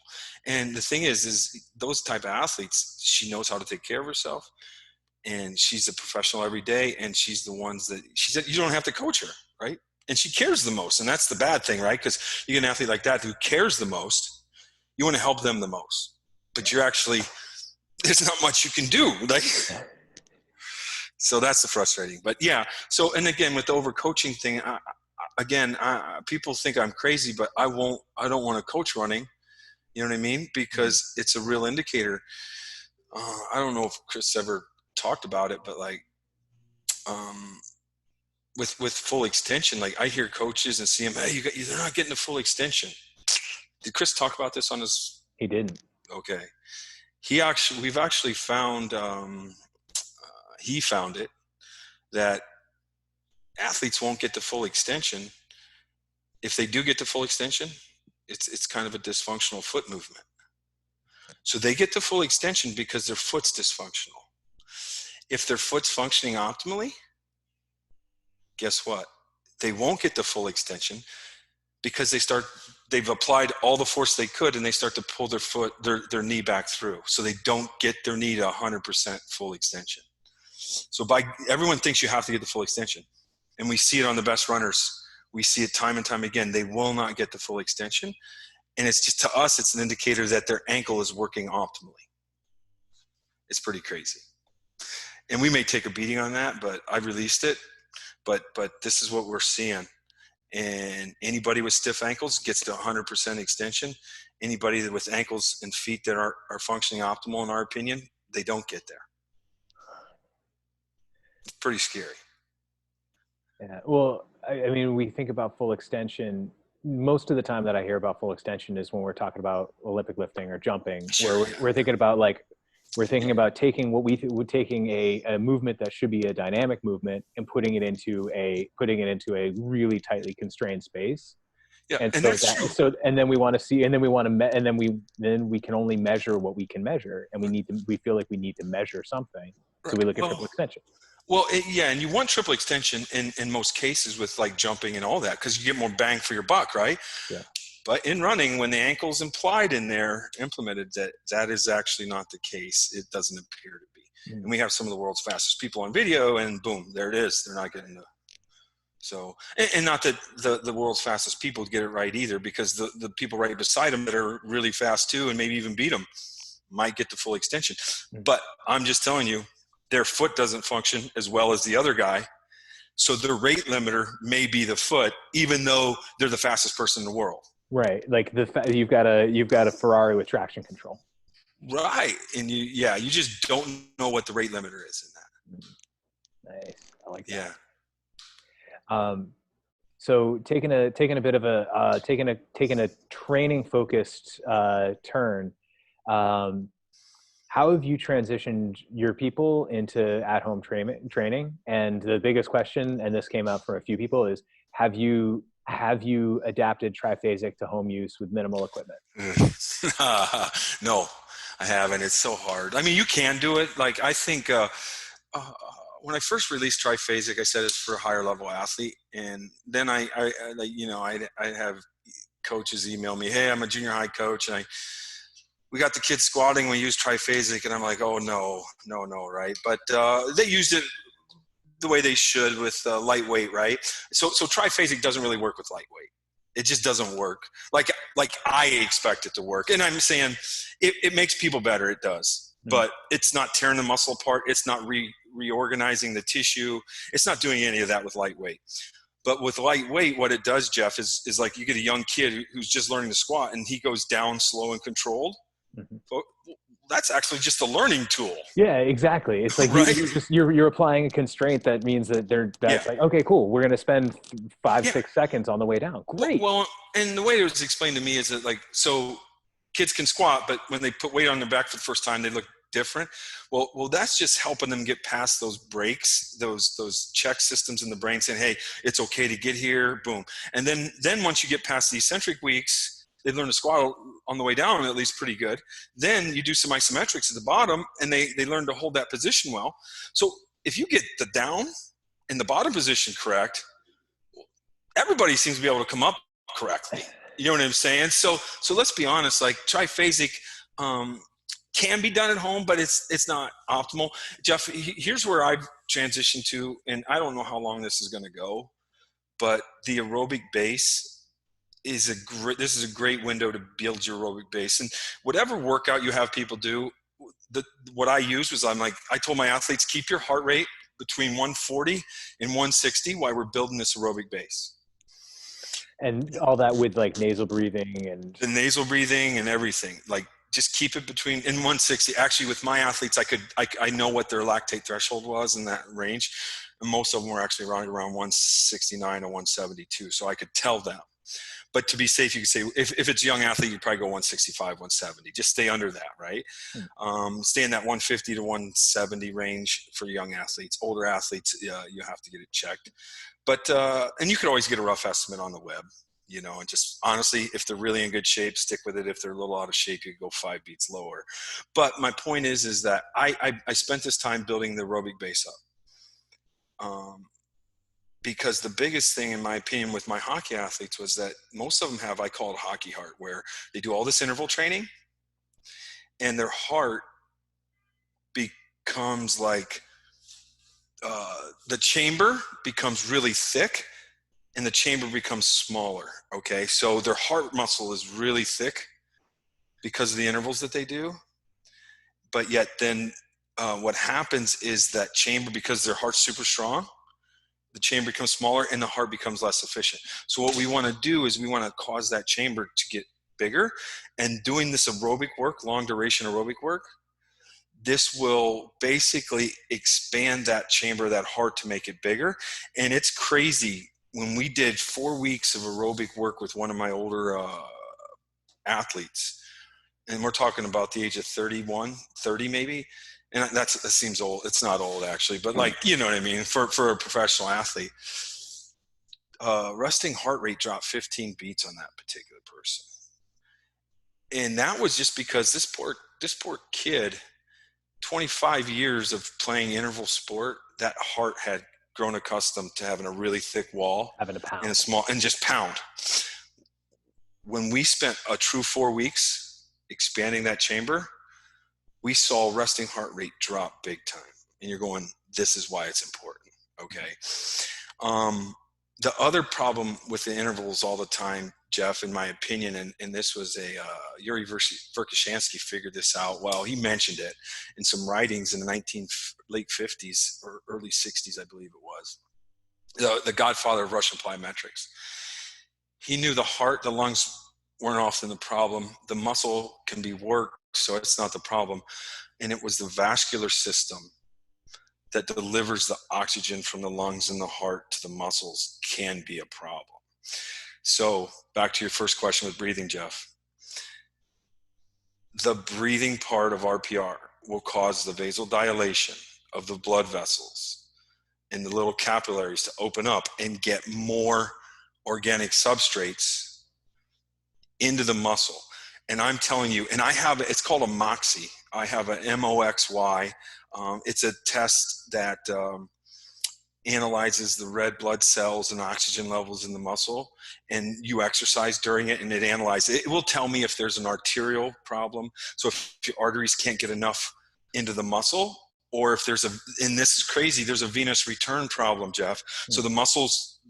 And the thing is those type of athletes, she knows how to take care of herself, and she's a professional every day. And she's the ones that she said, you don't have to coach her, right? And she cares the most. And that's the bad thing, right? Because you get an athlete like that who cares the most. You want to help them the most, but you're actually, there's not much you can do. Like, so that's the frustrating. But yeah. So, and again, with the overcoaching thing, people think I'm crazy, but I don't want to coach running. You know what I mean? Because it's a real indicator. I don't know if Chris ever talked about it, but like, with full extension, like, I hear coaches and see them, hey, they're not getting the full extension. Did Chris talk about this on his? He didn't. Okay. We've actually found, he found it, that athletes won't get the full extension. If they do get the full extension, it's kind of a dysfunctional foot movement. So they get the full extension because their foot's dysfunctional. If their foot's functioning optimally, guess what? They won't get the full extension because they've applied all the force they could, and they start to pull their knee back through. So they don't get their knee to 100% full extension. So everyone thinks you have to get the full extension. And we see it on the best runners. We see it time and time again. They will not get the full extension. And it's just, to us, it's an indicator that their ankle is working optimally. It's pretty crazy. And we may take a beating on that, but I released it. But this is what we're seeing. And anybody with stiff ankles gets to 100% extension. Anybody with ankles and feet that are functioning optimal, in our opinion, they don't get there. It's pretty scary. Yeah. Well, I mean, we think about full extension. Most of the time that I hear about full extension is when we're talking about Olympic lifting or jumping, where Sure, yeah. we're thinking about like, we're thinking about taking what we're taking a movement that should be a dynamic movement and putting it into a really tightly constrained space. Yeah, And and so that's that true. so and then we want to see and then we want to and then we can only measure what we can measure, and we feel like we need to measure something, so Right. we look at triple extension. Yeah, and you want triple extension in most cases with like jumping and all that because you get more bang for your buck, right? Yeah. But in running, when the ankle's implied in there, implemented, that is actually not the case. It doesn't appear to be. And we have some of the world's fastest people on video, and boom, there it is. They're not getting the so, and not that the world's fastest people get it right either, because the people right beside them that are really fast too, and maybe even beat them, might get the full extension. But I'm just telling you, their foot doesn't function as well as the other guy. So their rate limiter may be the foot, even though they're the fastest person in the world. Right. Like you've got a Ferrari with traction control. Right. And you just don't know what the rate limiter is in that. Nice. I like that. Yeah. So taking a bit of a taking a training focused turn, how have you transitioned your people into at-home training? And the biggest question, and this came out for a few people, is have you adapted triphasic to home use with minimal equipment? No, I haven't. It's so hard. I mean, you can do it. Like, I think when I first released triphasic, I said it's for a higher level athlete. And then I have coaches email me, hey, I'm a junior high coach, and we got the kids squatting, we use triphasic, and I'm like, oh no, right? But they used it the way they should with lightweight, right? So triphasic doesn't really work with lightweight. It just doesn't work like I expect it to work. And I'm saying it makes people better. It does, but it's not tearing the muscle apart. It's not reorganizing the tissue. It's not doing any of that with lightweight. But with lightweight, what it does, Jeff, is like you get a young kid who's just learning to squat, and he goes down slow and controlled. Well, that's actually just a learning tool. Yeah, exactly. It's like right? you're applying a constraint that means that like, okay, cool, we're going to spend 5-6 seconds on the way down. Great. Well, and the way it was explained to me is that, like, so kids can squat, but when they put weight on their back for the first time, they look different. Well, that's just helping them get past those breaks, those check systems in the brain saying, hey, it's okay to get here, boom. And then once you get past the eccentric weeks, they learn to squat on the way down, at least pretty good. Then you do some isometrics at the bottom, and they learn to hold that position well. So if you get the down and the bottom position correct, everybody seems to be able to come up correctly. You know what I'm saying? So let's be honest, like triphasic can be done at home, but it's not optimal. Jeff, here's where I've transitioned to, and I don't know how long this is going to go, but the aerobic base this is a great window to build your aerobic base. And whatever workout you have people do, what I use was I told my athletes, keep your heart rate between 140 and 160 while we're building this aerobic base. And all that with like nasal breathing and the nasal breathing and everything. Like, just keep it between in 160. Actually, with my athletes, I know what their lactate threshold was in that range. And most of them were actually around 169 or 172. So I could tell them. But to be safe, you could say, if it's a young athlete, you'd probably go 165, 170. Just stay under that, right? Stay in that 150 to 170 range for young athletes. Older athletes, you have to get it checked. But and you could always get a rough estimate on the web, and just honestly, if they're really in good shape, stick with it. If they're a little out of shape, you could go 5 beats lower. But my point is that I spent this time building the aerobic base up. Because the biggest thing, in my opinion, with my hockey athletes was that most of them have, I call it hockey heart, where they do all this interval training and their heart becomes like the chamber becomes really thick and the chamber becomes smaller. Okay. So their heart muscle is really thick because of the intervals that they do. But yet then what happens is that chamber, because their heart's super strong, the chamber becomes smaller and the heart becomes less efficient. So what we want to do is we want to cause that chamber to get bigger, and doing this aerobic work, long duration aerobic work, this will basically expand that chamber, that heart, to make it bigger. And it's crazy. When we did 4 weeks of aerobic work with one of my older athletes, and we're talking about the age of 31, 30 maybe, and that seems old. It's not old actually, but like, you know what I mean, for a professional athlete, resting heart rate dropped 15 beats on that particular person. And that was just because this poor kid, 25 years of playing interval sport, that heart had grown accustomed to having a really thick wall, having a pound, and just pound. When we spent a true 4 weeks expanding that chamber, we saw resting heart rate drop big time. And you're going, this is why it's important. Okay. The other problem with the intervals all the time, Jeff, in my opinion, and this was Yuri Verkhoshansky figured this out. Well, he mentioned it in some writings in the late 50s or early 60s, I believe it was. The godfather of Russian plyometrics. He knew the heart, the lungs weren't often the problem. The muscle can be worked, so it's not the problem. And it was the vascular system that delivers the oxygen from the lungs and the heart to the muscles can be a problem. So back to your first question with breathing, Jeff. The breathing part of RPR will cause the vasodilation of the blood vessels and the little capillaries to open up and get more organic substrates into the muscle. And I'm telling you, and it's called a MOXY. I have an MOXY. It's a test that analyzes the red blood cells and oxygen levels in the muscle, and you exercise during it and it analyzes it. It will tell me if there's an arterial problem. So if your arteries can't get enough into the muscle, or if there's and this is crazy, there's a venous return problem, Jeff. So the muscles,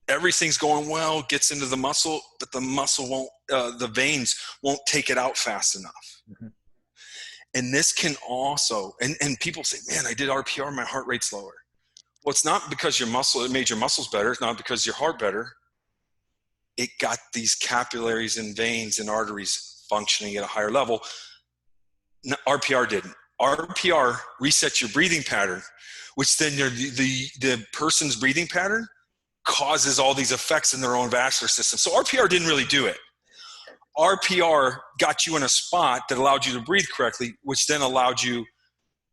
everything's going well, gets into the muscle, but the muscle won't, the veins won't take it out fast enough. Mm-hmm. And this can also, and people say, man, I did RPR, my heart rate's lower. Well, it's not because it made your muscles better. It's not because your heart better. It got these capillaries and veins and arteries functioning at a higher level. No, RPR didn't. RPR resets your breathing pattern, which then the person's breathing pattern causes all these effects in their own vascular system. So RPR didn't really do it. RPR got you in a spot that allowed you to breathe correctly, which then allowed you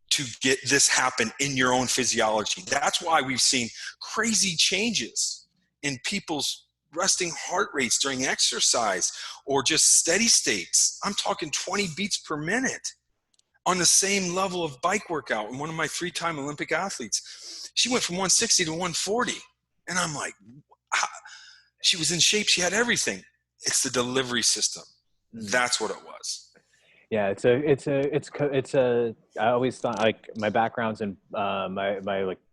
to get this happen in your own physiology. That's why we've seen crazy changes in people's resting heart rates during exercise or just steady states. I'm talking 20 beats per minute on the same level of bike workout. And one of my 3-time Olympic athletes, she went from 160 to 140. And I'm like, she was in shape. She had everything. It's the delivery system. That's what it was. Yeah, I always thought, like, my background's in my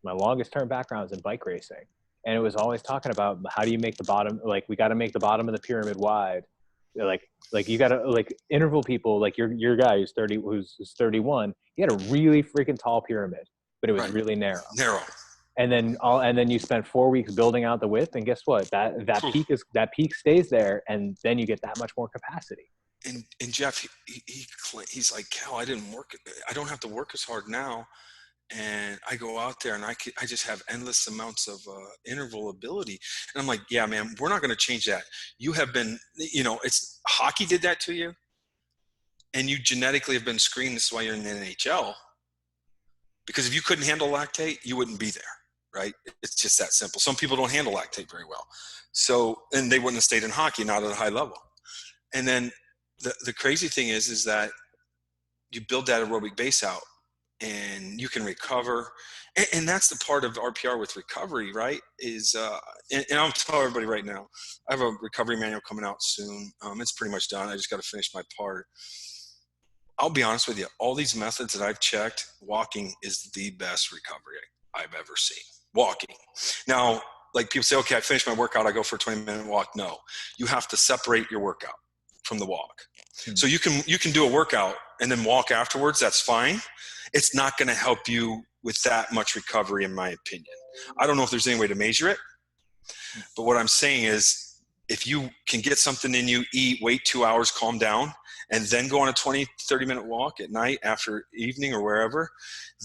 longest term background's in bike racing, and it was always talking about how do you make the bottom, like, we got to make the bottom of the pyramid wide, like you got to, like, interval people, like your guy who's 31, he had a really freaking tall pyramid, but it was really narrow. And then you spent 4 weeks building out the width, and guess what? That peak stays there, and then you get that much more capacity. And Jeff, he's like, Cal, I don't have to work as hard now. And I go out there and I just have endless amounts of interval ability. And I'm like, yeah, man, we're not going to change that. You have been, it's hockey did that to you. And you genetically have been screened. This is why you're in the NHL. Because if you couldn't handle lactate, you wouldn't be there, right? It's just that simple. Some people don't handle lactate very well. So, and they wouldn't have stayed in hockey, not at a high level. And then the crazy thing is that you build that aerobic base out and you can recover. And that's the part of RPR with recovery, right? And I'll tell everybody right now, I have a recovery manual coming out soon. It's pretty much done. I just got to finish my part. I'll be honest with you. All these methods that I've checked, walking is the best recovery I've ever seen. Walking. Now, like, people say, okay, I finished my workout, I go for a 20-minute walk. No, you have to separate your workout from the walk. So you can do a workout and then walk afterwards. That's fine. It's not going to help you with that much recovery, in my opinion. I don't know if there's any way to measure it, but what I'm saying is, if you can get something in you, eat, wait 2 hours, calm down, and then go on a 20-30 minute walk at night after evening or wherever,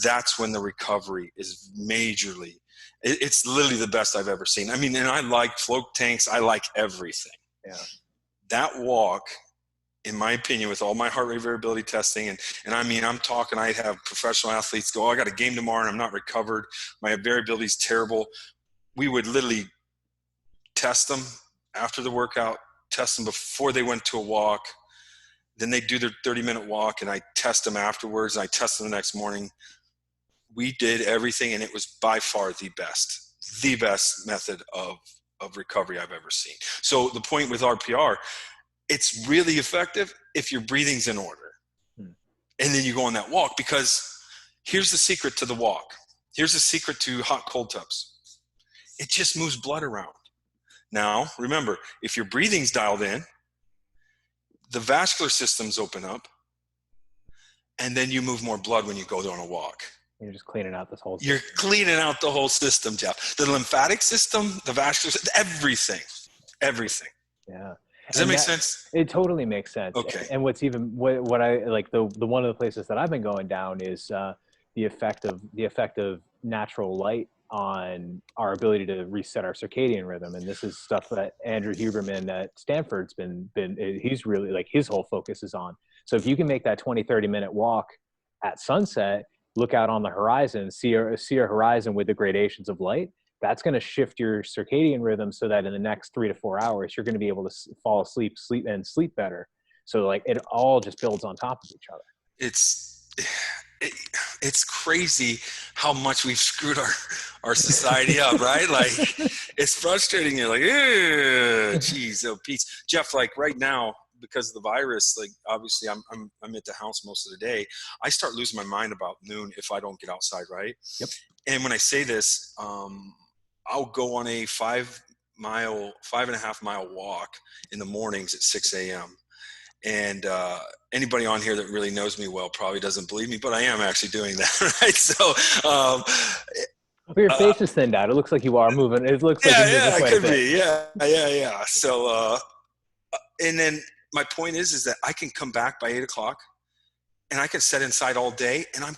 that's when the recovery is majorly, it's literally the best I've ever seen. I mean, and I like float tanks. I like everything. Yeah. That walk, in my opinion, with all my heart rate variability testing, and I mean, I'm talking, I have professional athletes go, oh, I got a game tomorrow and I'm not recovered. My variability is terrible. We would literally test them after the workout, test them before they went to a walk. Then they do their 30-minute walk, and I test them afterwards, and I test them the next morning. We did everything, and it was by far the best method of recovery I've ever seen. So the point with RPR, it's really effective if your breathing's in order. And then you go on that walk, because here's the secret to the walk. Here's the secret to hot cold tubs. It just moves blood around. Now, remember, if your breathing's dialed in, the vascular systems open up, and then you move more blood when you go on a walk. You're just cleaning out this whole system. You're cleaning out the whole system, Jeff. The lymphatic system, the vascular system, everything. Yeah. Does that make sense? It totally makes sense. Okay. And what's even what I like, the one of the places that I've been going down is the effect of natural light on our ability to reset our circadian rhythm. And this is stuff that Andrew Huberman at Stanford's he's really, like, his whole focus is on. So if you can make that 20-30 minute walk at sunset, look out on the horizon, see a horizon with the gradations of light, that's going to shift your circadian rhythm so that in the next 3 to 4 hours, you're going to be able to fall asleep, sleep better. So like it all just builds on top of each other. It's crazy how much we've screwed our society up, right? Like, it's frustrating. You're like, geez, oh, Pete. Jeff, like right now, because of the virus, like obviously I'm at the house most of the day. I start losing my mind about noon if I don't get outside, right? Yep. And when I say this, I'll go on a 5.5 mile walk in the mornings at 6 a.m. And anybody on here that really knows me well probably doesn't believe me, but I am actually doing that, right? So, well, your face is thinned out. It looks like you are moving. It looks like you're moving quite a bit. Yeah. So, and then my point is that I can come back by 8 o'clock, and I can sit inside all day, and I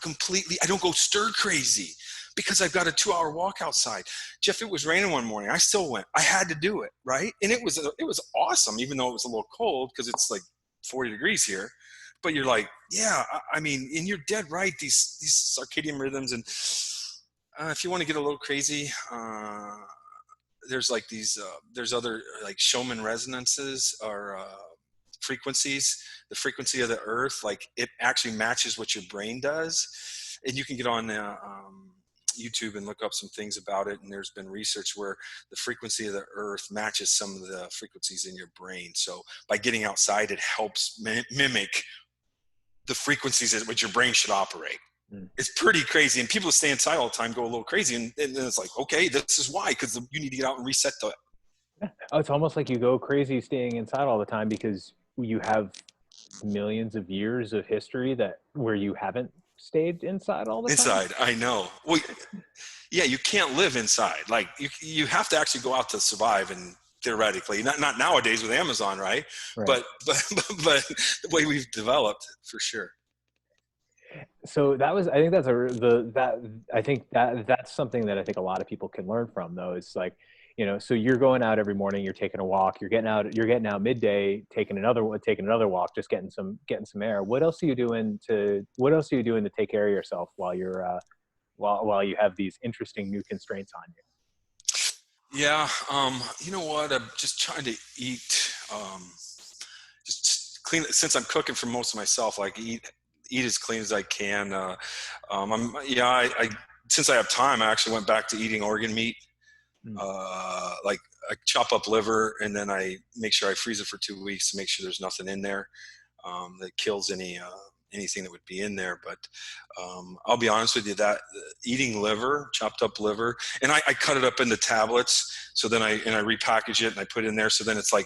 don't go stir crazy because I've got a 2-hour walk outside. Jeff, it was raining one morning. I still went. I had to do it, right? And it was awesome, even though it was a little cold because it's like 40 degrees here. But you're like, yeah, I mean, and you're dead right. These circadian rhythms, and if you want to get a little crazy, there's like these, there's other like Schumann resonances or frequencies. The frequency of the earth, like it actually matches what your brain does. And you can get on YouTube and look up some things about it. And there's been research where the frequency of the earth matches some of the frequencies in your brain. So by getting outside, it helps mimic the frequencies at which your brain should operate. It's pretty crazy. And people who stay inside all the time go a little crazy. And then it's like, okay, this is why, because you need to get out and reset the. Oh, it's almost like you go crazy staying inside all the time because you have millions of years of history where you haven't stayed inside all the time. Inside, I know. Well, yeah, you can't live inside. Like you have to actually go out to survive, and theoretically, not nowadays with Amazon, right? But the way we've developed, for sure. So that's something that I think a lot of people can learn from, though. It's like, so you're going out every morning, you're taking a walk, you're getting out midday, taking another walk, just getting some air. What else are you doing to take care of yourself while you're while you have these interesting new constraints on you? Yeah. You know what? I'm just trying to eat, just clean, since I'm cooking for most of myself, like eat as clean as I can. Since I have time, I actually went back to eating organ meat. Like I chop up liver, and then I make sure I freeze it for 2 weeks to make sure there's nothing in there that kills anything that would be in there. But I'll be honest with you, that eating liver, chopped up liver, and I cut it up into tablets. So then I repackage it and I put it in there. So then it's like,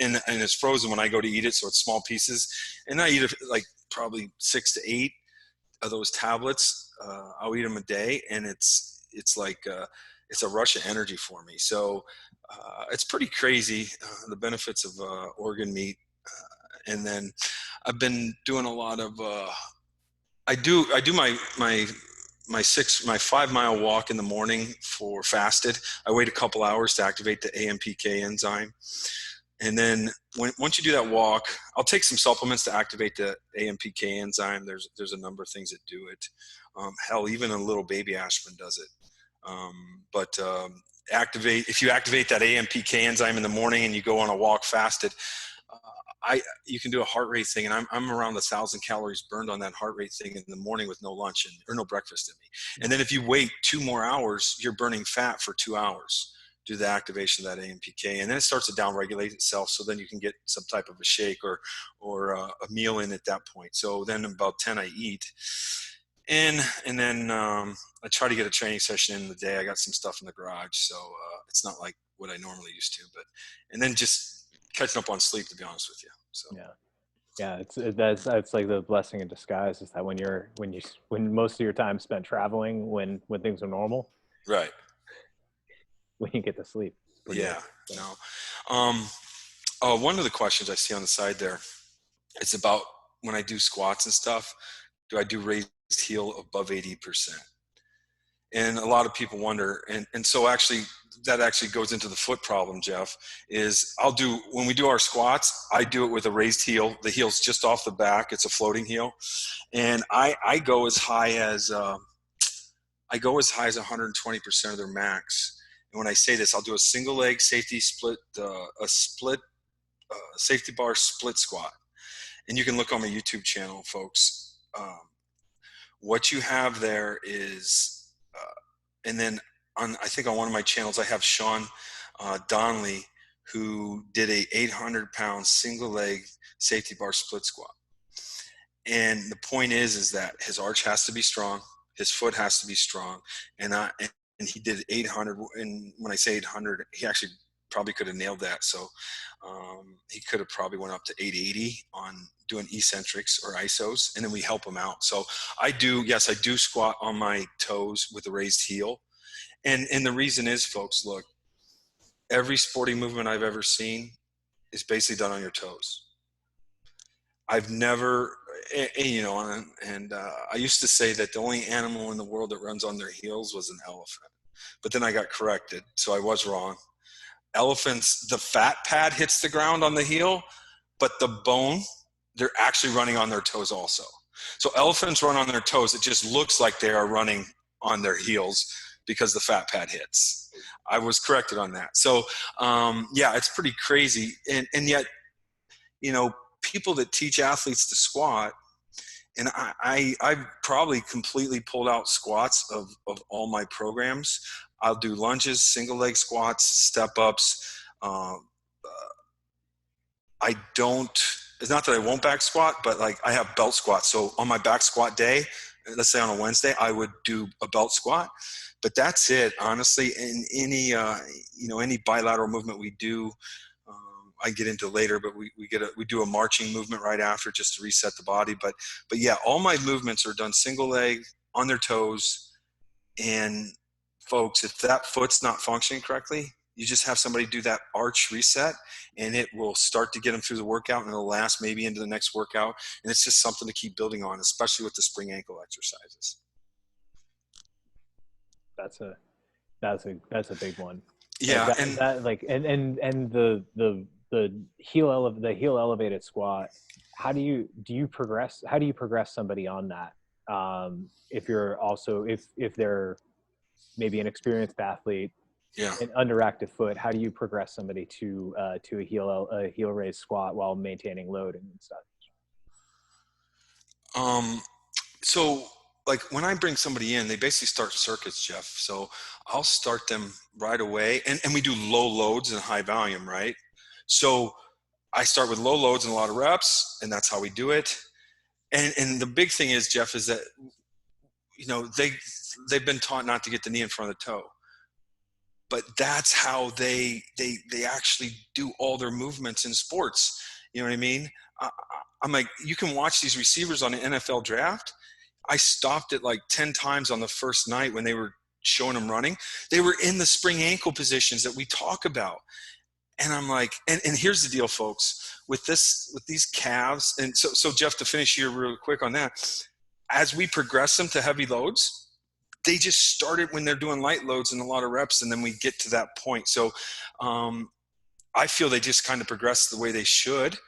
and it's frozen when I go to eat it. So it's small pieces, and I eat it like probably 6 to 8 of those tablets. I'll eat them a day, and it's like it's a rush of energy for me. So it's pretty crazy, the benefits of organ meat. And then I've been doing a lot of, I do my 5 mile walk in the morning for fasted. I wait a couple hours to activate the AMPK enzyme. And then once you do that walk, I'll take some supplements to activate the AMPK enzyme. There's a number of things that do it. Hell, even a little baby aspirin does it. But if you activate that AMPK enzyme in the morning and you go on a walk fasted, you can do a heart rate thing, and I'm around 1,000 calories burned on that heart rate thing in the morning with no lunch or no breakfast in me. And then if you wait 2 more hours, you're burning fat for 2 hours. Do the activation of that AMPK, and then it starts to downregulate itself. So then you can get some type of a shake or a meal in at that point. So then about 10 I eat, and then I try to get a training session in the day. I got some stuff in the garage, so it's not like what I normally used to. And then just catching up on sleep, to be honest with you. So yeah, that's like the blessing in disguise, is that when most of your time spent traveling, when things are normal, right, when you get to sleep. Yeah, good. One of the questions I see on the side there, it's about when I do squats and stuff, do I do raised heel above 80%? And a lot of people wonder, and so actually that actually goes into the foot problem, Jeff, is when we do our squats, I do it with a raised heel. The heel's just off the back. It's a floating heel. And I go as high as 120% of their max. And when I say this, I'll do a single leg safety split, safety bar split squat. And you can look on my YouTube channel, folks. What you have there is, and then I think on one of my channels, I have Sean Donnelly, who did a 800-pound single leg safety bar split squat. And the point is that his arch has to be strong, his foot has to be strong, and he did 800. And when I say 800, he actually probably could have nailed that. So he could have probably went up to 880 on doing eccentrics or isos, and then we help him out. So I do squat on my toes with a raised heel. And the reason is, folks, look, every sporting movement I've ever seen is basically done on your toes. I've never, I used to say that the only animal in the world that runs on their heels was an elephant. But then I got corrected, so I was wrong. Elephants, the fat pad hits the ground on the heel, but the bone, they're actually running on their toes also. So elephants run on their toes. It just looks like they are running on their heels because the fat pad hits. I was corrected on that. So, it's pretty crazy. And yet, people that teach athletes to squat, and I've probably completely pulled out squats of all my programs. I'll do lunges, single leg squats, step ups. It's not that I won't back squat, but like I have belt squats. So on my back squat day, let's say on a Wednesday, I would do a belt squat, but that's it, honestly. In any bilateral movement we do, I get into later, but we do a marching movement right after just to reset the body. But yeah, all my movements are done single leg on their toes. And folks, if that foot's not functioning correctly, you just have somebody do that arch reset, and it will start to get them through the workout, and it'll last maybe into the next workout. And it's just something to keep building on, especially with the spring ankle exercises. That's a big one. Yeah, the heel elevated squat. How do you progress somebody on that? If they're maybe an experienced athlete, an underactive foot, how do you progress somebody to a heel raise squat while maintaining load and stuff? So like when I bring somebody in, they basically start circuits, Jeff. So I'll start them right away, and we do low loads and high volume, right? So I start with low loads and a lot of reps, and that's how we do it. And the big thing is, Jeff, is that they've been taught not to get the knee in front of the toe, but that's how they actually do all their movements in sports. You know what I mean? I'm like, you can watch these receivers on the NFL draft. I stopped it like 10 times on the first night when they were showing them running. They were in the spring ankle positions that we talk about. And I'm like, and here's the deal, folks, with these calves. And so Jeff, to finish here real quick on that, as we progress them to heavy loads, they just started when they're doing light loads and a lot of reps, and then we get to that point. So I feel they just kind of progress the way they should.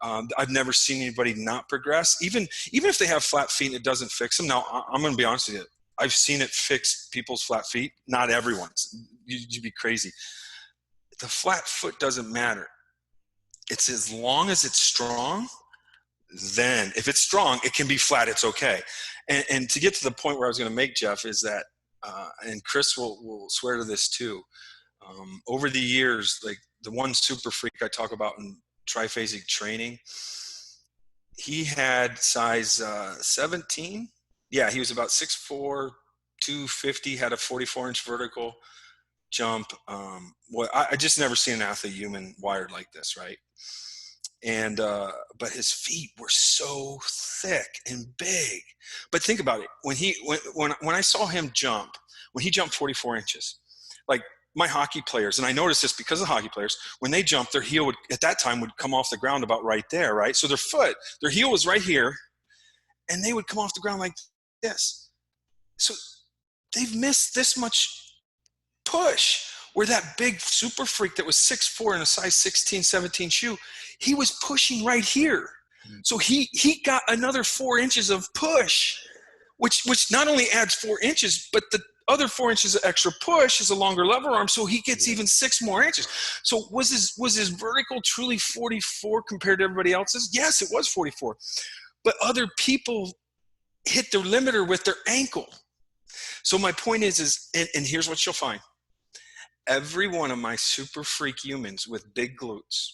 I've never seen anybody not progress, even if they have flat feet and it doesn't fix them. Now, I'm going to be honest with you. I've seen it fix people's flat feet. Not everyone's. You'd be crazy. The flat foot doesn't matter. It's as long as it's strong, then if it's strong, it can be flat. It's okay. And to get to the point where I was going to make, Jeff, is that, and Chris will swear to this too, over the years, like the one super freak I talk about in triphasic training, he had size 17. Yeah, he was about 6'4", 250, had a 44-inch vertical jump. I just never seen an athlete human wired like this, right? And but his feet were so thick and big. But think about it, when I saw him jump, when he jumped 44 inches, like my hockey players, and I noticed this because of hockey players, when they jumped, their heel would at that time would come off the ground about right there, right? So their heel was right here, and they would come off the ground like this. So they've missed this much push, where that big super freak that was 6'4" in a size 16, 17 shoe, he was pushing right here. So he got another 4 inches of push, which not only adds 4 inches, but the other 4 inches of extra push is a longer lever arm, so he gets even 6 more inches. So was his vertical truly 44 compared to everybody else's? Yes, it was 44. But other people hit their limiter with their ankle. So my point is and here's what you'll find. Every one of my super freak humans with big glutes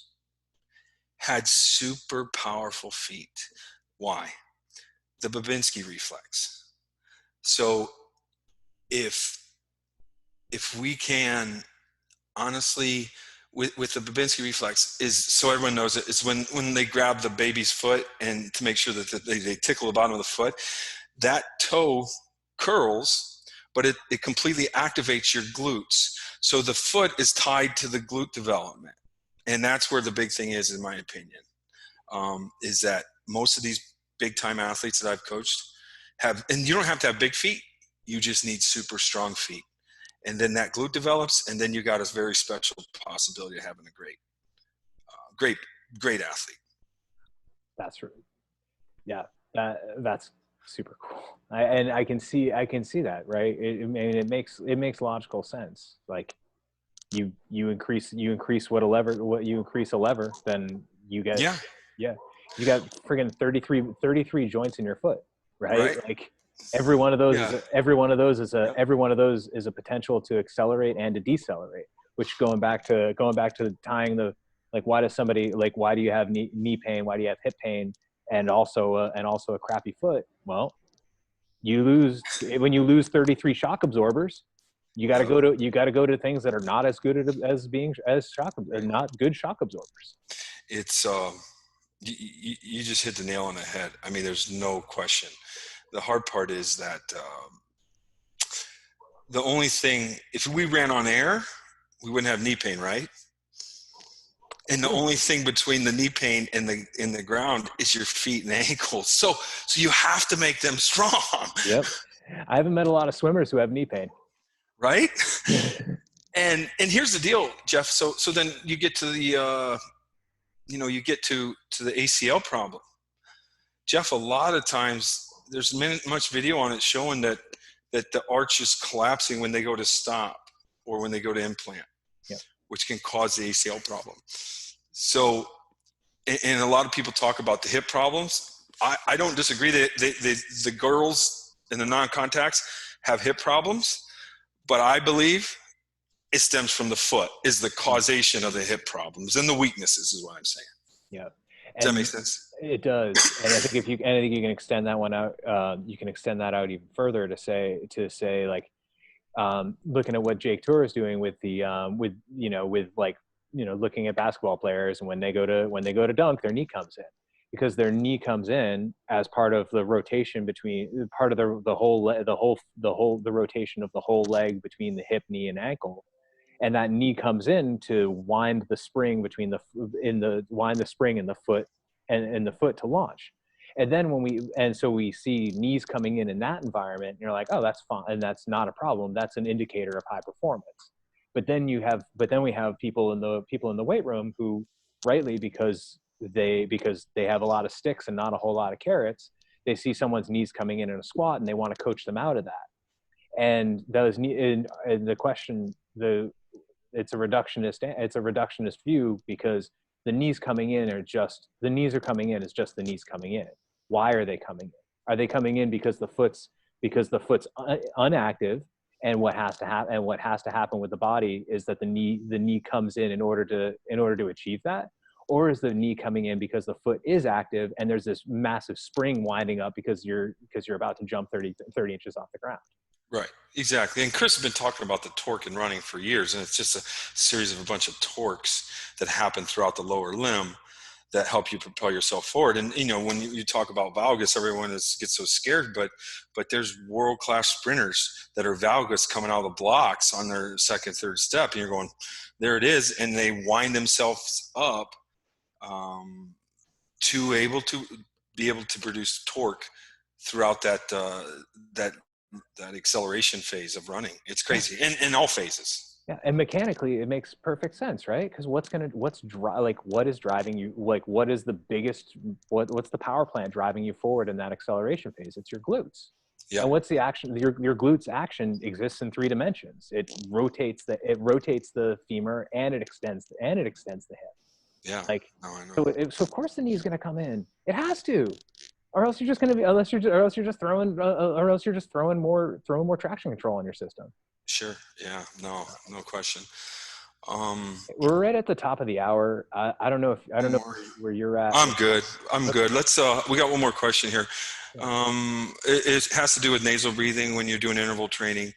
had super powerful feet. Why? The Babinski reflex. So if we can honestly, with the Babinski reflex, is, so everyone knows it, it's when they grab the baby's foot and to make sure that they tickle the bottom of the foot, that toe curls, but it completely activates your glutes. So the foot is tied to the glute development. And that's where the big thing is, in my opinion, is that most of these big time athletes that I've coached have, and you don't have to have big feet, you just need super strong feet. And then that glute develops, and then you got a very special possibility of having a great athlete. That's right. Yeah, that's super cool. I can see that, right? It makes logical sense. Like you increase a lever, then you get you got friggin' 33 joints in your foot, right? Like every one of those is a potential to accelerate and to decelerate, which going back to tying the, like, why do you have knee pain, why do you have hip pain, and also a crappy foot? Well, when you lose 33 shock absorbers, you got to go to things that are not as good not good shock absorbers. It's you just hit the nail on the head. I mean, there's no question. The hard part is that the only thing, if we ran on air, we wouldn't have knee pain, right? And the only thing between the knee pain and the ground is your feet and ankles. So you have to make them strong. Yep. I haven't met a lot of swimmers who have knee pain. Right? and here's the deal, Jeff. So then you get to the you get to the ACL problem. Jeff, a lot of times there's much video on it showing that the arch is collapsing when they go to stop or when they go to implant. Yep. Which can cause the ACL problem. So, and a lot of people talk about the hip problems. I don't disagree that the girls and the non-contacts have hip problems, but I believe it stems from the foot, is the causation of the hip problems and the weaknesses, is what I'm saying. Yeah. Does that make sense? It does. And I think you can extend that one out. You can extend that out even further to say like, looking at what Jake Tour is doing with looking at basketball players, and when they go to dunk, their knee comes in, because their knee comes in as part of the rotation between part of the rotation of the whole leg between the hip, knee, and ankle. and that knee comes in to wind the spring between wind the spring in the foot and the foot to launch. And then so we see knees coming in that environment, and you're like, oh, that's fine, and that's not a problem. That's an indicator of high performance. But then we have people in the weight room who, rightly, because they have a lot of sticks and not a whole lot of carrots, they see someone's knees coming in a squat and they want to coach them out of that. And the question, it's a reductionist view, because the knees coming in is just the knees coming in. Why are they coming in? Are they coming in because the foot's inactive, and what has to happen with the body is that the knee comes in order to achieve that? Or is the knee coming in because the foot is active and there's this massive spring winding up because you're about to jump 30 inches off the ground? Right, exactly. And Chris has been talking about the torque and running for years, and it's just a series of a bunch of torques that happen throughout the lower limb that help you propel yourself forward. And when you talk about valgus, everyone gets so scared, but there's world-class sprinters that are valgus coming out of the blocks on their second, third step, and you're going, there it is, and they wind themselves up to be able to produce torque throughout that acceleration phase of running. It's crazy, in all phases. Yeah, and mechanically, it makes perfect sense, right? Because what is driving you? Like, what is the biggest? What's the power plant driving you forward in that acceleration phase? It's your glutes. Yeah. And what's the action? Your glutes action exists in 3 dimensions. It rotates the femur, and it extends the hip. Yeah. Like, I know. So of course the knee is going to come in. It has to. Or else you're just going to be, or else you're just throwing more traction control on your system. Sure. Yeah. No question. We're right at the top of the hour. I don't know where you're at. I'm good. Let's, we got one more question here. It has to do with nasal breathing when you're doing interval training.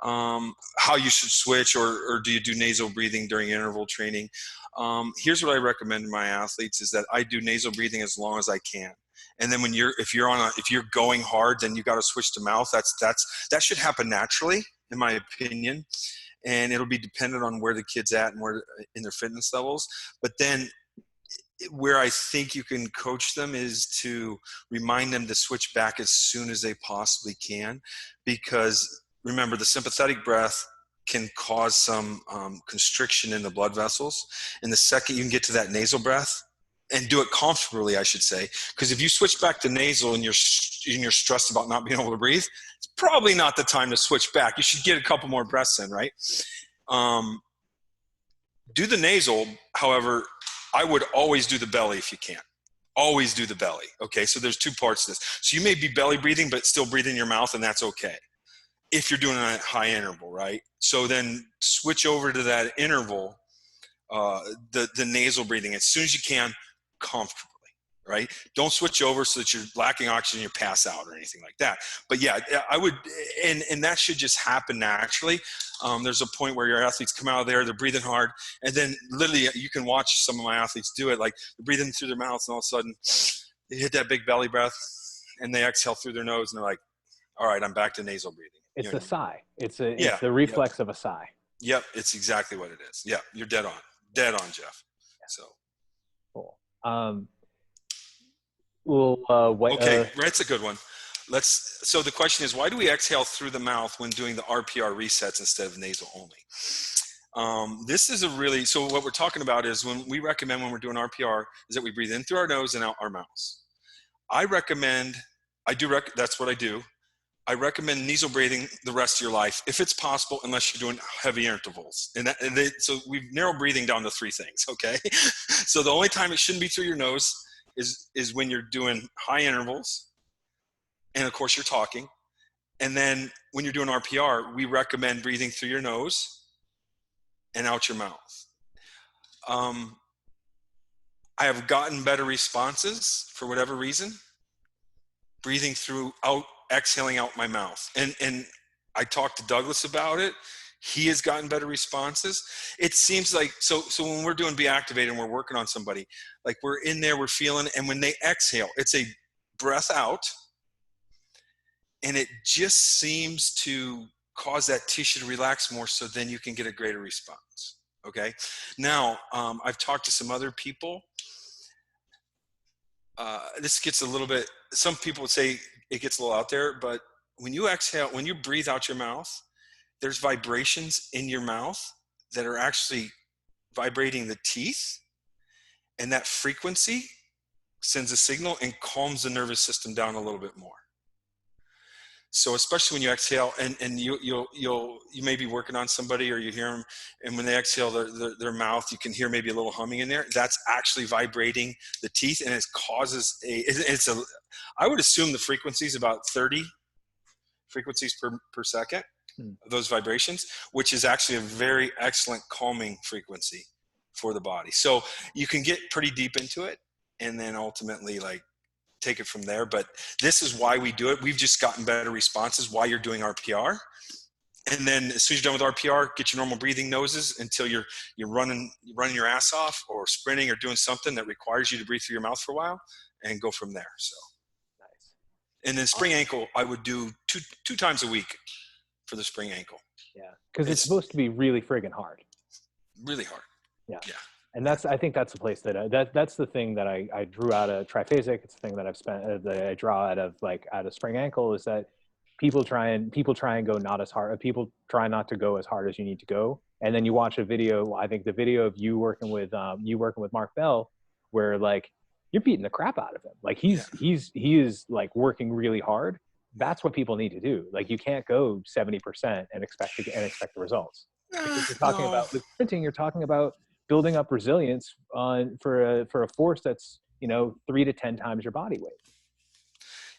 How you should switch, or do you do nasal breathing during interval training? Here's what I recommend to my athletes is that I do nasal breathing as long as I can. And then if you're going hard, then you got to switch to mouth. That should happen naturally, in my opinion. And it'll be dependent on where the kid's at and where in their fitness levels. But then where I think you can coach them is to remind them to switch back as soon as they possibly can. Because remember, the sympathetic breath can cause some constriction in the blood vessels. And the second you can get to that nasal breath, and do it comfortably, I should say, because if you switch back to nasal and you're stressed about not being able to breathe, it's probably not the time to switch back. You should get a couple more breaths in, right? Do the nasal. However, I would always do the belly if you can. Always do the belly. Okay, so there's 2 parts to this. So you may be belly breathing, but still breathe in your mouth, and that's okay if you're doing a high interval, right? So then switch over to that interval, the nasal breathing as soon as you can, comfortably, right? Don't switch over so that you're lacking oxygen, you pass out or anything like that. But yeah, I would, and that should just happen naturally. There's a point where your athletes come out of there, they're breathing hard, and then literally you can watch some of my athletes do it, like they're breathing through their mouths, and all of a sudden they hit that big belly breath and they exhale through their nose, and they're like, all right, I'm back to nasal breathing. It's a sigh. It's the reflex of a sigh. Yep, it's exactly what it is. Yeah, you're dead on, Jeff. Yeah. So cool. Okay, that's a good one. So the question is, why do we exhale through the mouth when doing the RPR resets instead of nasal only? This is so what we're talking about is when we're doing RPR is that we breathe in through our nose and out our mouths. That's what I do. I recommend nasal breathing the rest of your life, if it's possible, unless you're doing heavy intervals. So we've narrowed breathing down to 3 things, okay? So the only time it shouldn't be through your nose is when you're doing high intervals, and of course you're talking. And then when you're doing RPR, we recommend breathing through your nose and out your mouth. I have gotten better responses for whatever reason, breathing exhaling out my mouth. And I talked to Douglas about it. He has gotten better responses. It seems like, so when we're doing Be Activated and we're working on somebody, like we're in there, we're feeling, and when they exhale, it's a breath out, and it just seems to cause that tissue to relax more, so then you can get a greater response. Okay. Now, I've talked to some other people. This gets a little bit, some people would say it gets a little out there, but when you exhale, when you breathe out your mouth, there's vibrations in your mouth that are actually vibrating the teeth, and that frequency sends a signal and calms the nervous system down a little bit more. So especially when you exhale, and you may be working on somebody, or you hear them, and when they exhale their mouth, you can hear maybe a little humming in there. That's actually vibrating the teeth, and it causes I would assume the frequency is about 30 frequencies per second of those vibrations, which is actually a very excellent calming frequency for the body. So you can get pretty deep into it, and then ultimately take it from there. But this is why we do it. We've just gotten better responses while you're doing RPR. And then as soon as you're done with RPR, get your normal breathing noses until you're running your ass off, or sprinting, or doing something that requires you to breathe through your mouth for a while, and go from there. So Nice. And then spring ankle, I would do two times a week for the spring ankle. Yeah. Because it's supposed to be really friggin' hard. Really hard. Yeah. Yeah. And I think that's the place that's the thing that I drew out of triphasic. It's the thing that that I draw out of spring ankle, is that people try and go not as hard. People try not to go as hard as you need to go. And then you watch a video, I think the video of you working with Mark Bell, where you're beating the crap out of him. He is working really hard. That's what people need to do. You can't go 70% and expect the results. Because you're talking about with sprinting, you're talking about building up resilience for a force that's 3 to 10 times your body weight.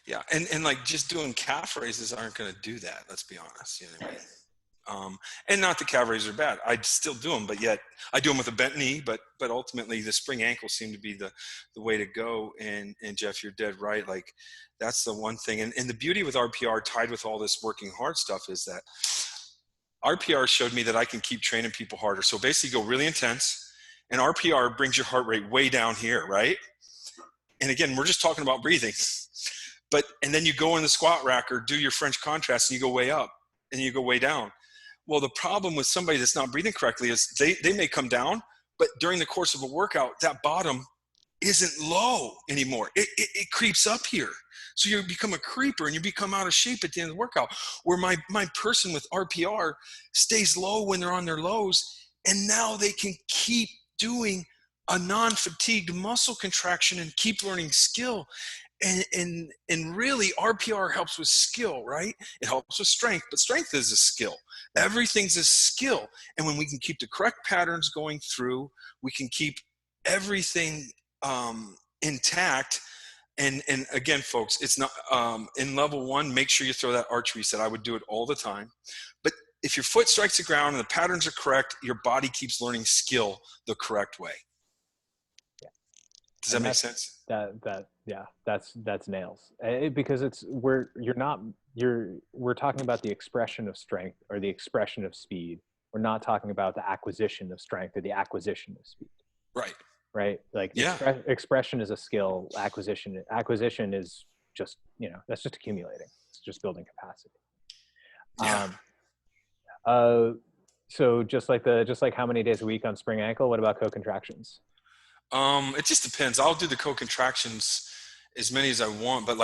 Yeah, and just doing calf raises aren't going to do that. Let's be honest. You know what I mean? And not that calf raises are bad. I'd still do them, but yet I do them with a bent knee. But ultimately, the spring ankle seemed to be the way to go. And Jeff, you're dead right. That's the one thing. And the beauty with RPR, tied with all this working hard stuff, is that RPR showed me that I can keep training people harder. So basically, go really intense, and RPR brings your heart rate way down here, right? And again, we're just talking about breathing. And then you go in the squat rack or do your French contrast, and you go way up and you go way down. Well, the problem with somebody that's not breathing correctly is they may come down, but during the course of a workout, that bottom isn't low anymore. It creeps up here. So you become a creeper and you become out of shape at the end of the workout. Where my person with RPR stays low when they're on their lows, and now they can keep doing a non-fatigued muscle contraction and keep learning skill. And really, RPR helps with skill, right? It helps with strength, but strength is a skill. Everything's a skill. And when we can keep the correct patterns going through, we can keep everything intact. And again, folks, it's not in level 1, make sure you throw that arch reset. I would do it all the time. But if your foot strikes the ground and the patterns are correct, your body keeps learning skill the correct way. Does that make sense? That's nails. Because we're talking about the expression of strength or the expression of speed. We're not talking about the acquisition of strength or the acquisition of speed. Right. Expression is a skill. Acquisition is just that's just accumulating. It's just building capacity. So just like how many days a week on spring ankle? What about co-contractions? It just depends. I'll do the co-contractions as many as I want, but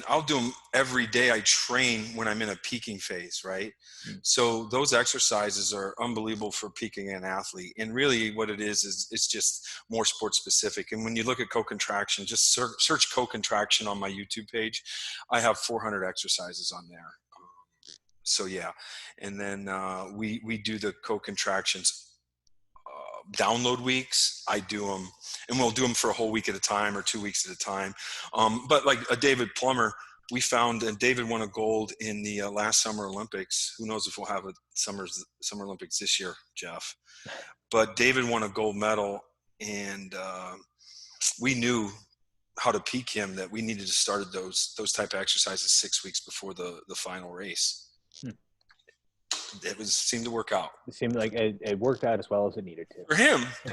I'll do them every day. I train when I'm in a peaking phase, right? Mm-hmm. So those exercises are unbelievable for peaking an athlete. And really what it is it's just more sport specific. And when you look at co-contraction, just search co-contraction on my YouTube page. I have 400 exercises on there. So yeah. And then we do the co-contractions download weeks. I do them, and we'll do them for a whole week at a time or 2 weeks at a time. But like a David Plummer, we found, and David won a gold in the last Summer Olympics. Who knows if we'll have a Summer Olympics this year, Jeff? But David won a gold medal, and we knew how to peak him, that we needed to start those type of exercises 6 weeks before the final race. It seemed to work out. It seemed like it worked out as well as it needed to.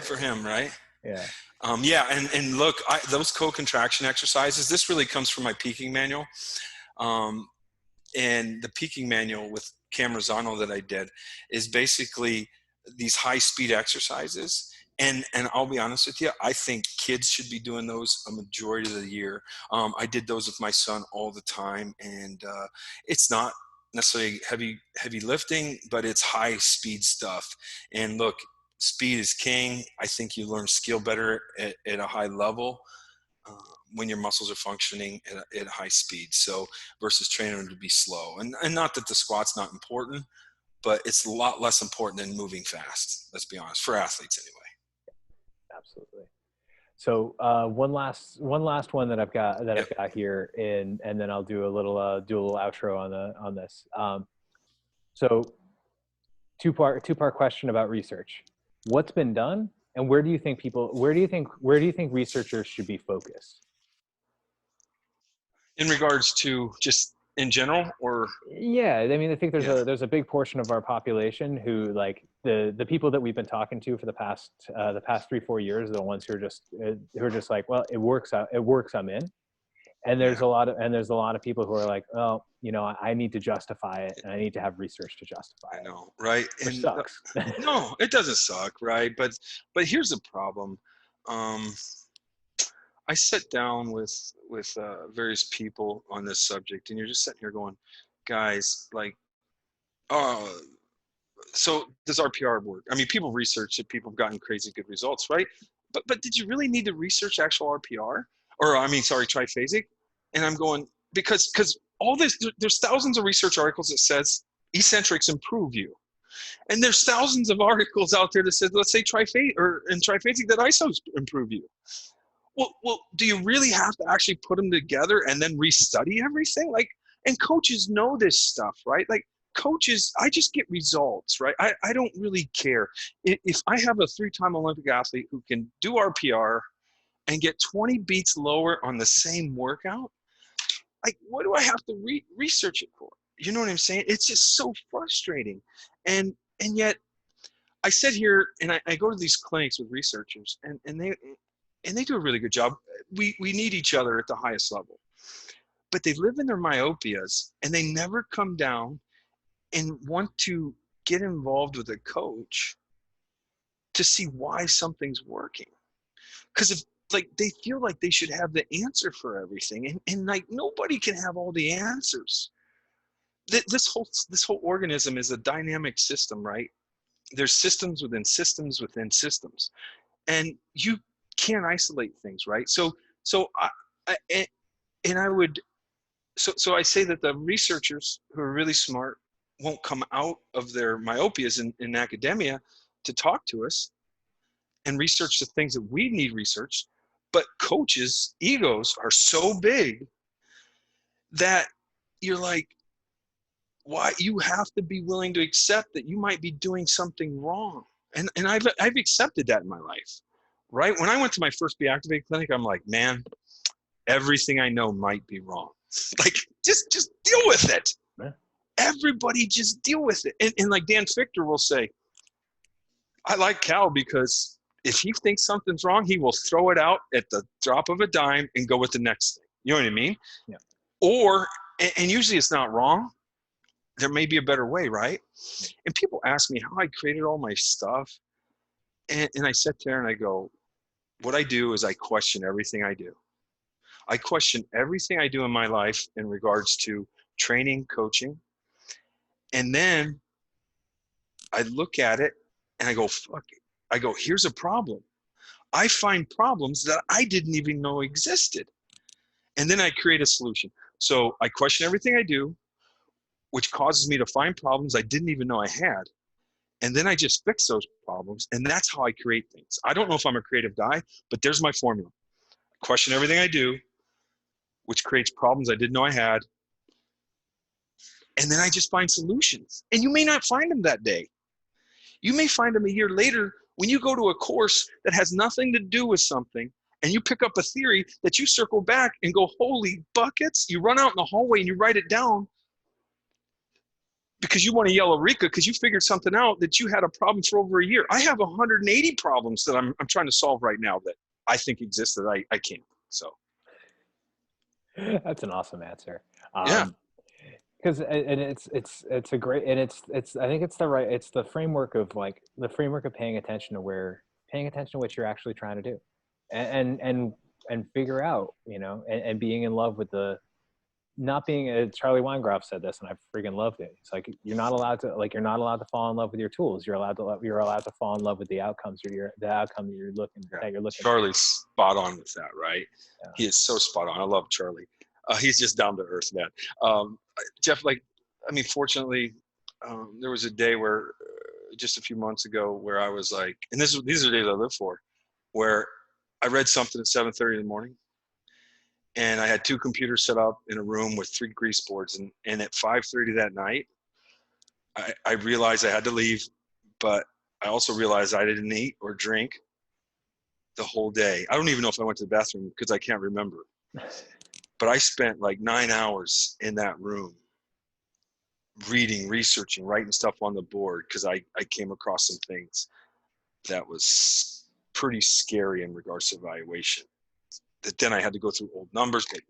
For him, right? Yeah. And look, those co-contraction exercises, this really comes from my peaking manual. And the peaking manual with Camerazano that I did is basically these high speed exercises. And I'll be honest with you, I think kids should be doing those a majority of the year. I did those with my son all the time, and it's not necessarily heavy lifting, but it's high speed stuff. And look, speed is king. I think you learn skill better at a high level uh, when your muscles are functioning at high speed. So versus training them to be slow. And not that the squat's not important, but it's a lot less important than moving fast. Let's be honest, for athletes anyway. Absolutely. So one last one that I've got Yep. I've got here, and then I'll do a little outro on this. So two part question about research. What's been done, and where do you think researchers should be focused? In regards to just in general, or Yeah, I mean, I think there's a big portion of our population who, like, the people that we've been talking to for the past 3-4 years are the ones who are just like, well, it works, I'm in. And there's a lot of people who are like, oh, I need to justify it, and I need to have research to justify it. I know, right? Which sucks. No, it doesn't suck, right? But here's the problem. I sit down with various people on this subject, and you're just sitting here going, guys, like, so does RPR work? I mean, people research it, people have gotten crazy good results, right? But did you really need to research actual RPR? Or triphasic? And I'm going, because all this, there's thousands of research articles that says eccentrics improve you. And there's thousands of articles out there that says, let's say triphasic that isos improve you. Well, do you really have to actually put them together and then restudy everything? Like, and coaches know this stuff, right? Like, coaches, I just get results, right? I don't really care. If I have a 3-time Olympic athlete who can do RPR and get 20 beats lower on the same workout, like, what do I have to research it for? You know what I'm saying? It's just so frustrating. And yet I sit here and I go to these clinics with researchers, and they do a really good job. We need each other at the highest level, but they live in their myopias, and they never come down and want to get involved with a coach to see why something's working. Because if, like, they feel like they should have the answer for everything, and like, nobody can have all the answers. This whole organism is a dynamic system, right? There's systems within systems within systems, and you can't isolate things, right? So I say that the researchers who are really smart won't come out of their myopias in academia to talk to us and research the things that we need researched. But coaches' egos are so big that you're like, why? You have to be willing to accept that you might be doing something wrong. And I've accepted that in my life, right? When I went to my first Be Activate clinic, I'm like, man, everything I know might be wrong. Like, just deal with it. Yeah. Everybody just deal with it. And like Dan Fichter will say, I like Cal because if he thinks something's wrong, he will throw it out at the drop of a dime and go with the next thing. You know what I mean? Yeah. Or, and usually it's not wrong. There may be a better way, right? And people ask me how I created all my stuff. And I sit there and I go, what I do is I question everything I do. I question everything I do in my life in regards to training, coaching. And then I look at it and I go, fuck it. I go, here's a problem. I find problems that I didn't even know existed. And then I create a solution. So I question everything I do, which causes me to find problems I didn't even know I had. And then I just fix those problems. And that's how I create things. I don't know if I'm a creative guy, but there's my formula. Question everything I do, which creates problems I didn't know I had. And then I just find solutions. And you may not find them that day. You may find them a year later when you go to a course that has nothing to do with something, and you pick up a theory that you circle back and go, holy buckets. You run out in the hallway and you write it down because you want to yell Eureka because you figured something out that you had a problem for over a year. I have 180 problems that I'm trying to solve right now that I think exist that I can't. So that's an awesome answer. Yeah. because and it's a great, and it's I think it's the right, it's the framework of like the framework of paying attention to what you're actually trying to do, and figure out, you know, and being in love with the, not being Charlie Weingroff said this, and I freaking loved it. It's like you're not allowed to fall in love with your tools. You're allowed to fall in love with the outcomes, or the outcome that you're looking Charlie's spot on with that, right? Yeah. He is so spot on. I love Charlie. He's just down to earth, man. Jeff, like, I mean, fortunately, there was a day where just a few months ago where I was like, and these are days I live for, where I read something at 7:30 in the morning, and I had 2 computers set up in a room with 3 grease boards, and at 5:30 that night, I realized I had to leave, but I also realized I didn't eat or drink the whole day. I don't even know if I went to the bathroom because I can't remember. But I spent like 9 hours in that room reading, researching, writing stuff on the board because I came across some things that was pretty scary in regards to evaluation. That then I had to go through old numbers, but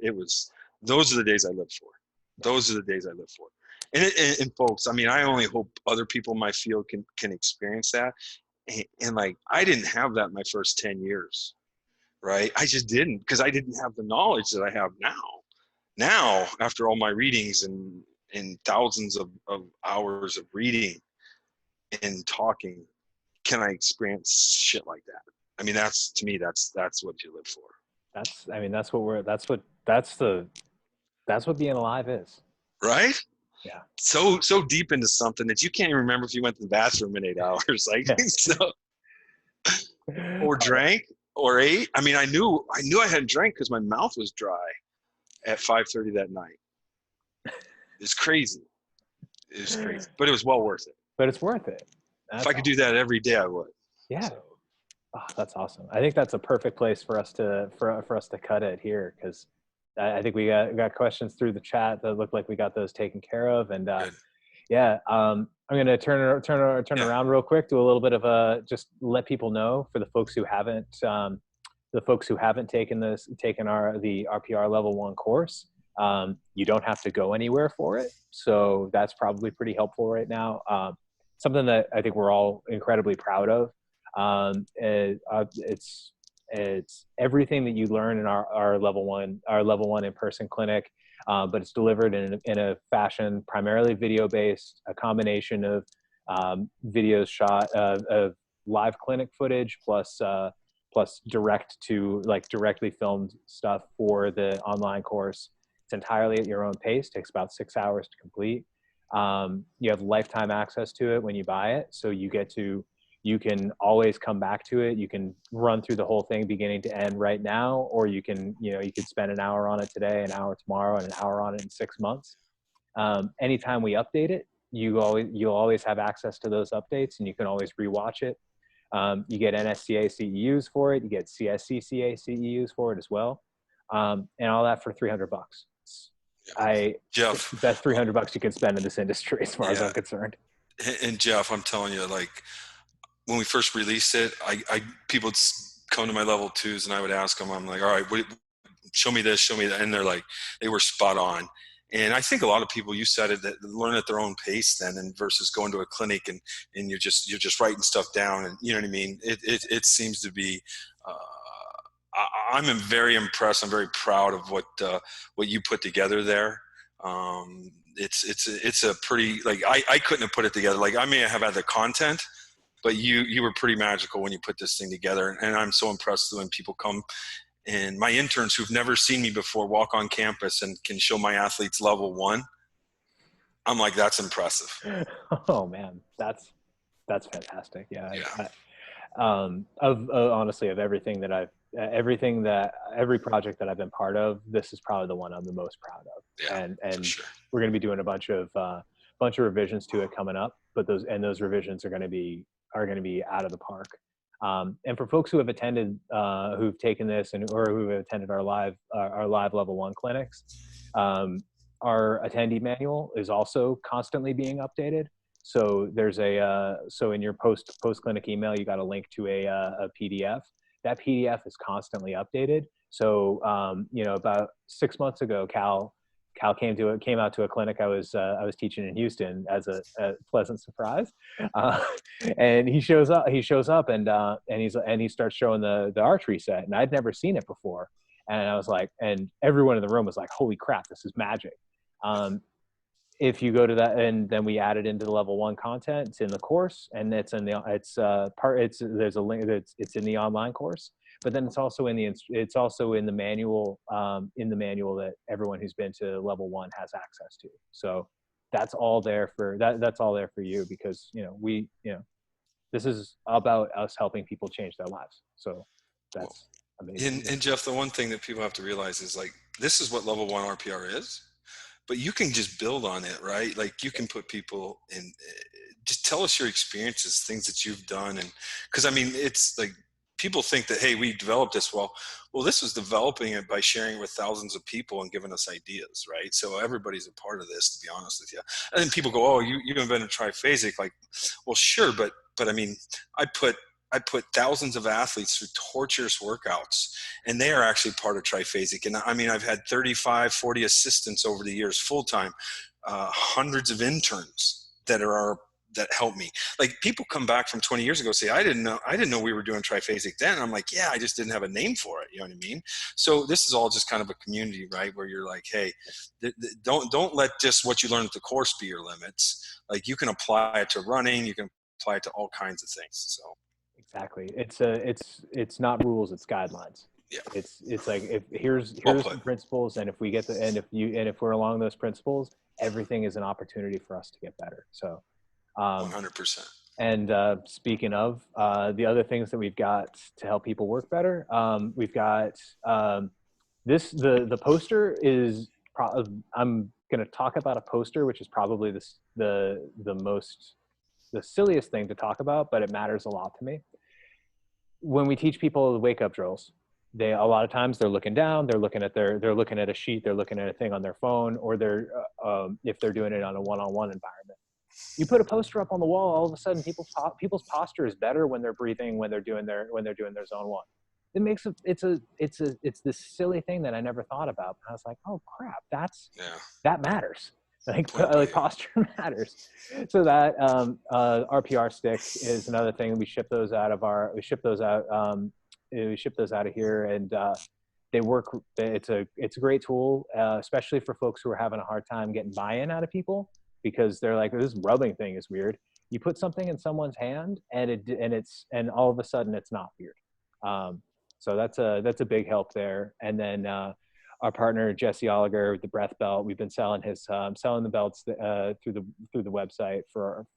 those are the days I live for. Those are the days I live for. And folks, I mean, I only hope other people in my field can experience that. And like, I didn't have that in my first 10 years, right? I just didn't, because I didn't have the knowledge that I have now. Now, after all my readings and thousands of hours of reading and talking, can I experience shit like that? I mean, to me, that's what you live for. That's what being alive is. Right? Yeah. So deep into something that you can't even remember if you went to the bathroom in 8 hours. Like, Yeah. so, or drank or ate. I mean, I knew I hadn't drank because my mouth was dry at 5:30 that night. It's crazy. It's crazy, but it was well worth it. But it's worth it. If I could do that every day, I would. Yeah. So. Oh, that's awesome. I think that's a perfect place for us to cut it here, because I think we got questions through the chat that look like we got those taken care of. And yeah, I'm going to turn around real quick, do a little bit of just let people know, for the folks who haven't taken the RPR level 1 course, you don't have to go anywhere for it. So that's probably pretty helpful right now. Something that I think we're all incredibly proud of. It's everything that you learn in our level one in-person clinic, but it's delivered in a fashion primarily video based, a combination of videos shot of live clinic footage plus directly filmed stuff for the online course. It's entirely at your own pace, takes about 6 hours to complete. You have lifetime access to it when you buy it, so you can always come back to it. You can run through the whole thing beginning to end right now, or you could spend an hour on it today, an hour tomorrow, and an hour on it in 6 months. Anytime we update it, you'll always have access to those updates, and you can always rewatch it. You get NSCA CEUs for it. You get CSCCA CEUs for it as well. And all that for $300. Jeff, the best $300 you can spend in this industry, as far as I'm concerned. And Jeff, I'm telling you, like, when we first released it, people would come to my level 2s, and I would ask them, I'm like, all right, show me this, show me that. And they were spot on. And I think a lot of people, you said it, that learn at their own pace then, and versus going to a clinic and you're just writing stuff down, and you know what I mean? It seems to be, I'm very impressed. I'm very proud of what you put together there. It's a pretty, like, I couldn't have put it together. Like, I may have had the content, but you were pretty magical when you put this thing together. And I'm so impressed when people come, and my interns who've never seen me before walk on campus and can show my athletes level 1. I'm like, that's impressive. Oh man, that's fantastic. Yeah. Honestly, of every project that I've been part of, this is probably the one I'm the most proud of. Yeah, and sure. We're going to be doing a bunch of revisions to it coming up, but those revisions are going to be out of the park. And for folks who have attended, who've taken this or who have attended our live level 1 clinics, our attendee manual is also constantly being updated. So there's so in your post clinic email, you got a link to a PDF. That PDF is constantly updated. So about 6 months ago, Cal Cal came out to a clinic I was teaching in Houston as a pleasant surprise, uh, and he shows up and he starts showing the archery set, and I'd never seen it before, and I was like, and everyone in the room was like, holy crap, this is magic. If you go to that, and then we add it into the level 1 content, it's in the course, and it's in the there's a link, it's in the online course, but then it's also in the manual, that everyone who's been to level 1 has access to. So that's all there for that's all there for you, because this is about us helping people change their lives. So that's amazing. And Jeff, the one thing that people have to realize is, like, this is what level 1 RPR is, but you can just build on it, right? Like, you can put people in, just tell us your experiences, things that you've done. And because, I mean, it's like, people think that, hey, we developed this. Well, this was developing it by sharing with thousands of people and giving us ideas, right? So everybody's a part of this, to be honest with you. And then people go, oh, you invented triphasic. Like, well, sure, but I mean, I put thousands of athletes through torturous workouts, and they are actually part of triphasic. And I mean, I've had 35, 40 assistants over the years, full-time, hundreds of interns that help me. Like, people come back from 20 years ago and say, I didn't know we were doing triphasic then. And I'm like, yeah, I just didn't have a name for it. You know what I mean? So this is all just kind of a community, right? Where you're like, hey, don't let just what you learn at the course be your limits. Like, you can apply it to running, you can apply it to all kinds of things. So. Exactly. It's not rules, it's guidelines. Yeah. It's like, here's some principles, and if we're along those principles, everything is an opportunity for us to get better. So 100%. And speaking of the other things that we've got to help people work better, we've got the poster is I'm going to talk about a poster, which is probably the silliest thing to talk about, but it matters a lot to me. When we teach people the wake up drills, a lot of times they're looking down, they're looking at a sheet, they're looking at a thing on their phone, or if they're doing it on a one-on-one environment. You put a poster up on the wall, all of a sudden people's posture is better when they're breathing, when they're doing their zone 1. It makes it's this silly thing that I never thought about. I was like, oh crap, that matters. Like posture matters. So that RPR stick is another thing. We ship those out of here, and they work. It's a great tool, especially for folks who are having a hard time getting buy-in out of people, because they're like, this rubbing thing is weird. You put something in someone's hand, and all of a sudden it's not weird. So that's a big help there. And then our partner Jesse Oliger with the breath belt, we've been selling the belts through the website for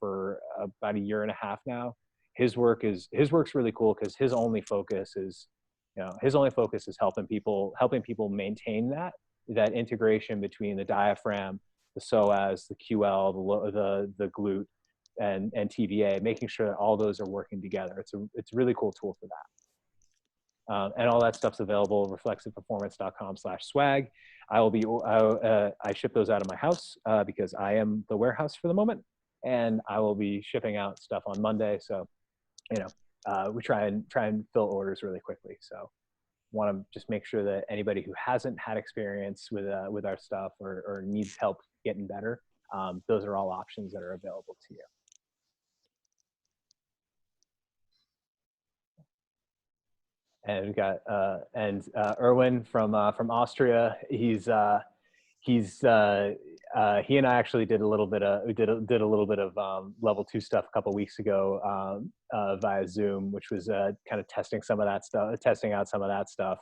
about 1.5 years now. His work's really cool, because his only focus is helping people maintain that integration between the diaphragm, the psoas, the QL, the glute, and TVA, making sure that all those are working together. It's a really cool tool for that. And all that stuff's available at reflexiveperformance.com/swag. I ship those out of my house because I am the warehouse for the moment, and I will be shipping out stuff on Monday. So, we try and fill orders really quickly. So, want to just make sure that anybody who hasn't had experience with our stuff or needs help getting better, those are all options that are available to you. And we've got Erwin from Austria. He and I actually did a little bit of level 2 stuff a couple weeks ago via Zoom, which was kind of testing out some of that stuff.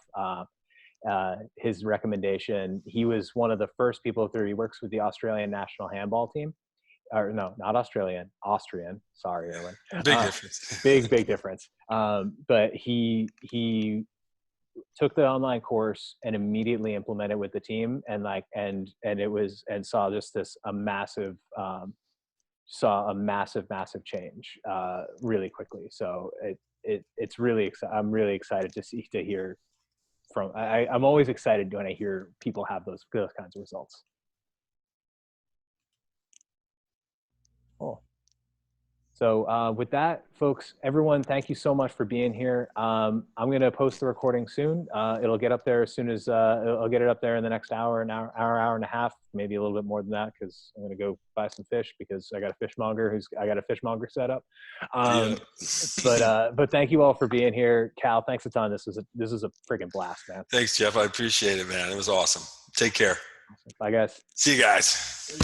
His recommendation, he was one of the first people through. He works with the Australian national handball team. Or no, not Australian, Austrian. Sorry, Erwin. Big difference. Big difference. But he took the online course and immediately implemented with the team, and saw just a massive change really quickly. So it's really I'm really excited to hear from. I'm always excited when I hear people have those kinds of results. Cool. So with that, folks, everyone, thank you so much for being here. I'm going to post the recording soon. It'll get up there as soon as I'll get it up there in the next hour and a half, maybe a little bit more than that, because I'm going to go buy some fish because I got a fishmonger set up. Yeah. But thank you all for being here. Cal, thanks a ton. This is a freaking blast, man. Thanks, Jeff. I appreciate it, man. It was awesome. Take care. Bye, guys. See you guys.